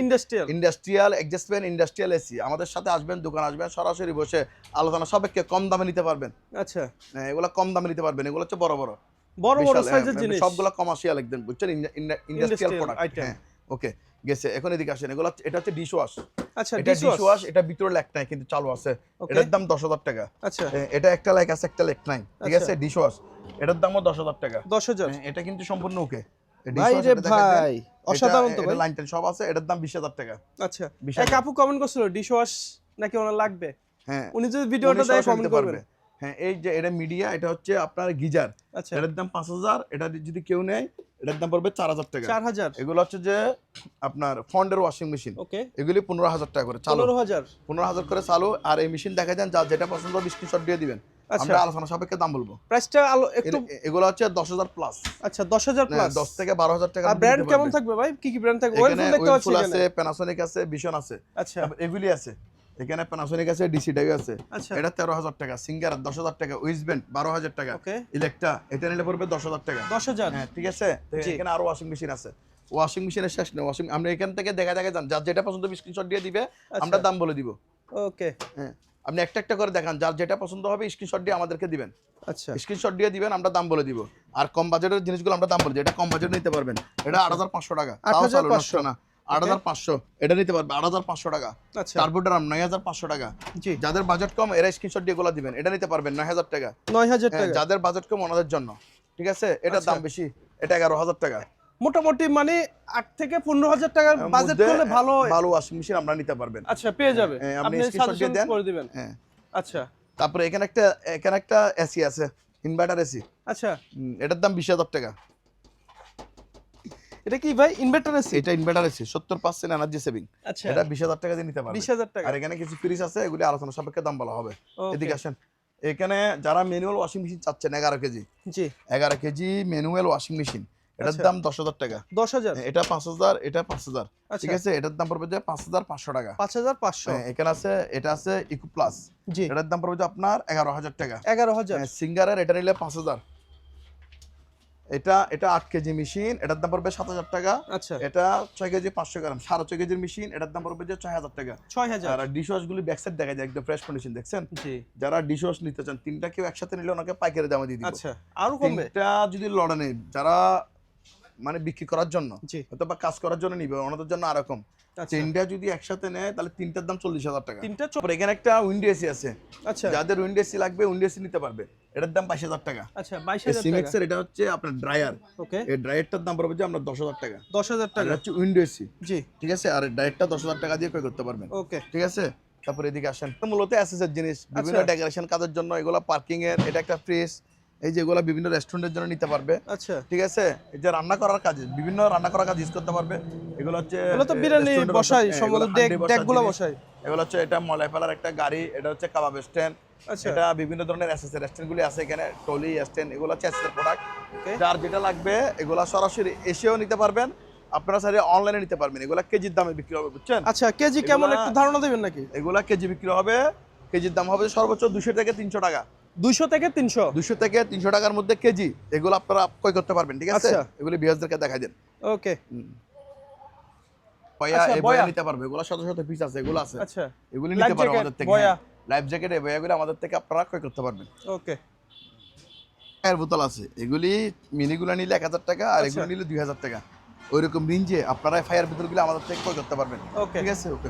industrial adjust fan, industrial AC. আমাদের সাথে আসবেন, দোকান আসবেন, সরাসরি বসে আলোচনা সাপেক্ষে কম দামে নিতে পারবেন। আচ্ছা, হ্যাঁ, এগুলো কম দামে নিতে পারবেন, এগুলো হচ্ছে বড় বড় বড় বড় বিশাল, সাইজের হ্যাঁ, জিনিস। সবগুলো কমার্শিয়াল একদম, বুঝছেন? Industrial product. item। হ্যাঁ, ওকে, গেছে। এখন এদিকে আসেন, এগুলো এটা হচ্ছে ডিশ ওয়াশ। আচ্ছা, এটা ডিশ ওয়াশ, এটা ভিতরে লেক নাই কিন্তু চালু আছে। Okay। এটার দাম 10,000 টাকা। আচ্ছা, এটা একটা লেক আছে, একটা লেক নাই, ঠিক আচ্ছা। আছে? ডিশ ওয়াশ, এটার দামও 10,000 টাকা। 10,000? হ্যাঁ, এটা কিন্তু সম্পূর্ণ ওকে। ভাই রে ভাই, অসাধারণ তো ভাই। লাইন টাইন সব আছে, এটার দাম 20,000 টাকা। আচ্ছা, বিশাল। এক আপু কমেন্ট করছিল ডিশ ওয়াশ নাকি ওনার লাগবে। হ্যাঁ, উনি যদি ভিডিওটা উনি দেখে সরাসরি কমেন্ট নিতে করবেন। হ্যাঁ, এই যে এটা মিডিয়া, এটা হচ্ছে আপনার গিজার, আচ্ছা, এটার দাম 5,000। এটা যদি কেউ নেয় এটার দাম পড়বে 4,000 টাকা। 4,000? এগুলো হচ্ছে যে আপনার ফন্ডের ওয়াশিং মেশিন, ওকে। এগুলি 15,000 টাকা করে চালু। 15,000? 15,000 করে চালু। আর এই মেশিন দেখা যান, যার যেটা পছন্দ হবে স্ক্রিনশট দিয়ে দিবেন, আচ্ছা। আমরা আলোচনা সাপেক্ষে দাম বলবো। প্রাইসটা একটু। এগুলো হচ্ছে 10,000 প্লাস। আচ্ছা, 10,000 প্লাস? 10 থেকে 12,000 টাকা। আর ব্র্যান্ড কেমন থাকবে ভাই? কি কি ব্র্যান্ড থাকবে? ওয়েলফুল দেখতে পাচ্ছি ওয়েলফুল এখানে। আছে, প্যানাসোনিক আছে, ভিশন আছে। আচ্ছা, তারপর এগুলি আছে, এখানে প্যানাসোনিক আছে, ডিসিডাই আছে। আচ্ছা। এটা 13,000 টাকা। সিঙ্গার 10,000 টাকা। উইজবেন্ড 12,000 টাকা। ওকে। ইলেকট্রা এটা নিলে পড়বে 10,000 টাকা। 10,000? হ্যাঁ, ঠিক আছে। তো জি। এখানে আরো ওয়াশিং মেশিন আছে, ওয়াশিং মেশিনের শেষ নেই। ওয়াশিং আমরা এখান থেকে দেখা যান, যার যেটা পছন্দ হবে স্ক্রিনশট দিয়ে দিবে, আমরা দাম বলে দিব। ওকে। হ্যাঁ, আপনি একটা একটা করে দেখান, যার যেটা পছন্দ হবে স্ক্রিনশট দিয়ে আমাদেরকে দিবেন। আচ্ছা, স্ক্রিনশট দিয়ে দিবেন, আমরা দাম বলে দিব। আর কম বাজেটের জিনিসগুলো আমরা দাম বলে দিই, এটা কম বাজেট নিতে পারবেন। এটা 8,500 টাকা। 8,500 না, 8,500 এটা নিতে পারবে। 8,500 টাকা। আচ্ছা, টার্বোটার 9,500 টাকা। জি। যাদের বাজেট কম এরা স্ক্রিনশট দিয়ে এগুলো দিবেন, এটা নিতে পারবেন 9,000 টাকা। 9,000 হ্যাঁ, টাকা? যাদের বাজেট কম ওনাদের জন্য, ঠিক আছে? এটার আচ্ছা। দাম বেশি, এটা 11,000 টাকা। মোটামুটি মানে 8 থেকে 15,000 টাকার বাজেট মধ্যে করলে ভালো। ভালো ওয়াশিং মেশিন আমরা নিতে পারবেন। আচ্ছা, পেয়ে যাবে। হ্যাঁ, আপনি স্ক্রিনশট দিয়ে সাজেশন দেন। করে দিবেন। হ্যাঁ, আচ্ছা, তারপরে এখানে একটা এসি আছে, ইনভার্টার এসি। আচ্ছা। এটার দাম 20,000 টাকা। এটা কি ভাই, ইনভার্টার আছে? এটা ইনভার্টার এসি, 70% এনার্জি সেভিং। আচ্ছা, এটা 20,000 টাকা দিয়ে নিতে পারবেন। 20,000 টাকা? আর এখানে কিছু ফ্রিজ আছে, এগুলি আলোচনা সাপেক্ষে দাম বলা হবে। ওকে। এদিকে আসেন। এখানে যারা ম্যানুয়াল ওয়াশিং মেশিন চাচ্ছেন 11 কেজি, জি। 11 কেজি ম্যানুয়াল ওয়াশিং মেশিন, এটার আচ্ছা। দাম 10,000 টাকা। 10,000? এটা 5,000, এটা 5,000, আচ্ছা। ঠিক আছে? এটার দাম পড়বে যে 5,500 টাকা। 5,500? হ্যাঁ, এখানে আছে, এটা আছে ইকো প্লাস, জি। এটার দাম পড়বে যে আপনার 11,000 টাকা। 11,000? সিঙ্গারের এটা নিলে 5,000। এটা 8 কেজি মেশিন, এটার দাম পড়বে 7,000 টাকা। আচ্ছা, এটা 6 কেজি 500 গ্রাম, 6.5 কেজির মেশিন, এটার দাম পড়বে যে 6,000 টাকা। 6,000? আর ডিশ ওয়াশ গুলি ব্যাক সাইড দেখা যায় একদম ফ্রেশ কন্ডিশন, দেখছেন? জি। যারা ডিশ ওয়াশ নিতে চান, তিনটা কেউ একসাথে নিলে ওনাকে পাইকারি দামে দিয়ে দিব। আচ্ছা, আরো কমবে? তিনটা যদি লড়ে নেই, যারা মানে বিক্রি করার জন্য জি। অথবা কাজ করার জন্য নিবে, ওনাদের জন্য আর রকম। আচ্ছা, তিনটা যদি একসাথে নেয় তাহলে তিনটার দাম 40,000 টাকা। তিনটা তারপর এখানে একটা উইন্ডো এসি আছে, আচ্ছা, যাদের উইন্ডো এসি লাগবে উইন্ডো এসি নিতে পারবে, এটার দাম 22,000 টাকা। আচ্ছা, 22,000 সিমেক্স টাকা? এর এটা হচ্ছে আপনার ড্রায়ার, ওকে। এই ড্রায়ারটার দাম পড়বে যে আমরা 10,000 টাকা। 10,000 আর টাকা? এটা হচ্ছে উইন্ডো এসি, জি। ঠিক আছে? আর ড্রায়ারটা 10,000 টাকা দিয়ে ক্রয় করতে পারবেন, ওকে। ঠিক আছে? তারপরে এদিকে আসেন, মূলত অ্যাসেসের জিনিস, বিভিন্ন আচ্ছা। ডেকোরেশন কাজের জন্য, এগুলো পার্কিং এর। এটা একটা ফ্রিজ, এই যে এগুলা বিভিন্ন রেস্টুরেন্টের জন্য নিতে পারবে। আচ্ছা, ঠিক আছে, এই যে রান্না করার কাজে বিভিন্ন রান্না করার কাজ ইউজ করতে পারবে। এগুলো হচ্ছে এগুলো তো বিরিয়ানি রেস্টুরেন্টের বসাই, হ্যাঁ, সম্ভবত এগুলো হান্ডি বসার ডেকগুলো জিনিস। বসাই। এগুলো হচ্ছে এটা মলাই ফেলার একটা গাড়ি, এটা হচ্ছে কাবাব স্ট্যান্ড। আচ্ছা। এটা বিভিন্ন ধরনের অ্যাসেসরি স্ট্যান্ডগুলি আছে এখানে, টলি স্ট্যান্ড, এগুলো হচ্ছে অ্যাসেসরি প্রোডাক্ট। Okay. যার যেটা লাগবে এগুলা সরাসরি এসেও নিতে পারবেন, আপনারা চাইলে অনলাইনে নিতে পারবেন। এগুলা কেজির দামে বিক্রি হবে, বুঝছেন? আচ্ছা, কেজি কেমন এগুলা- একটু ধারণা দেবেন নাকি? এগুলা কেজি বিক্রি হবে, কেজির দাম হবে সর্বোচ্চ 200 থেকে 300 টাকা। 200 থেকে 300। 200 থেকে 300 টাকার মধ্যে কেজি, এগুলো আপনারা ক্রয় করতে পারবেন। ঠিক আছে, আচ্ছা। এগুলি বিয়ারদেরকে দেখাই দেন। ওকে। বয়া আচ্ছা, এই বয়া বয়া। নিতে পারবে, এগুলো শত শত পিস আছে, এগুলো আছে। আচ্ছা। এগুলি Life নিতে পারবে jacket, আমাদের থেকে। বয়া। লাইফ জ্যাকেট এই বয়াগুলো আমাদের থেকে আপনারা ক্রয় করতে পারবেন। ওকে। এর বোতল আছে, এগুলি মিনিগুলো নিলে 1000 টাকা, আর আচ্ছা। এগুলো নিলে 2000 টাকা। ওইরকম রেঞ্জে আপনারা ফায়ার বোতলগুলো আমাদের থেকে ক্রয় করতে পারবেন। Okay. ঠিক আছে, ওকে।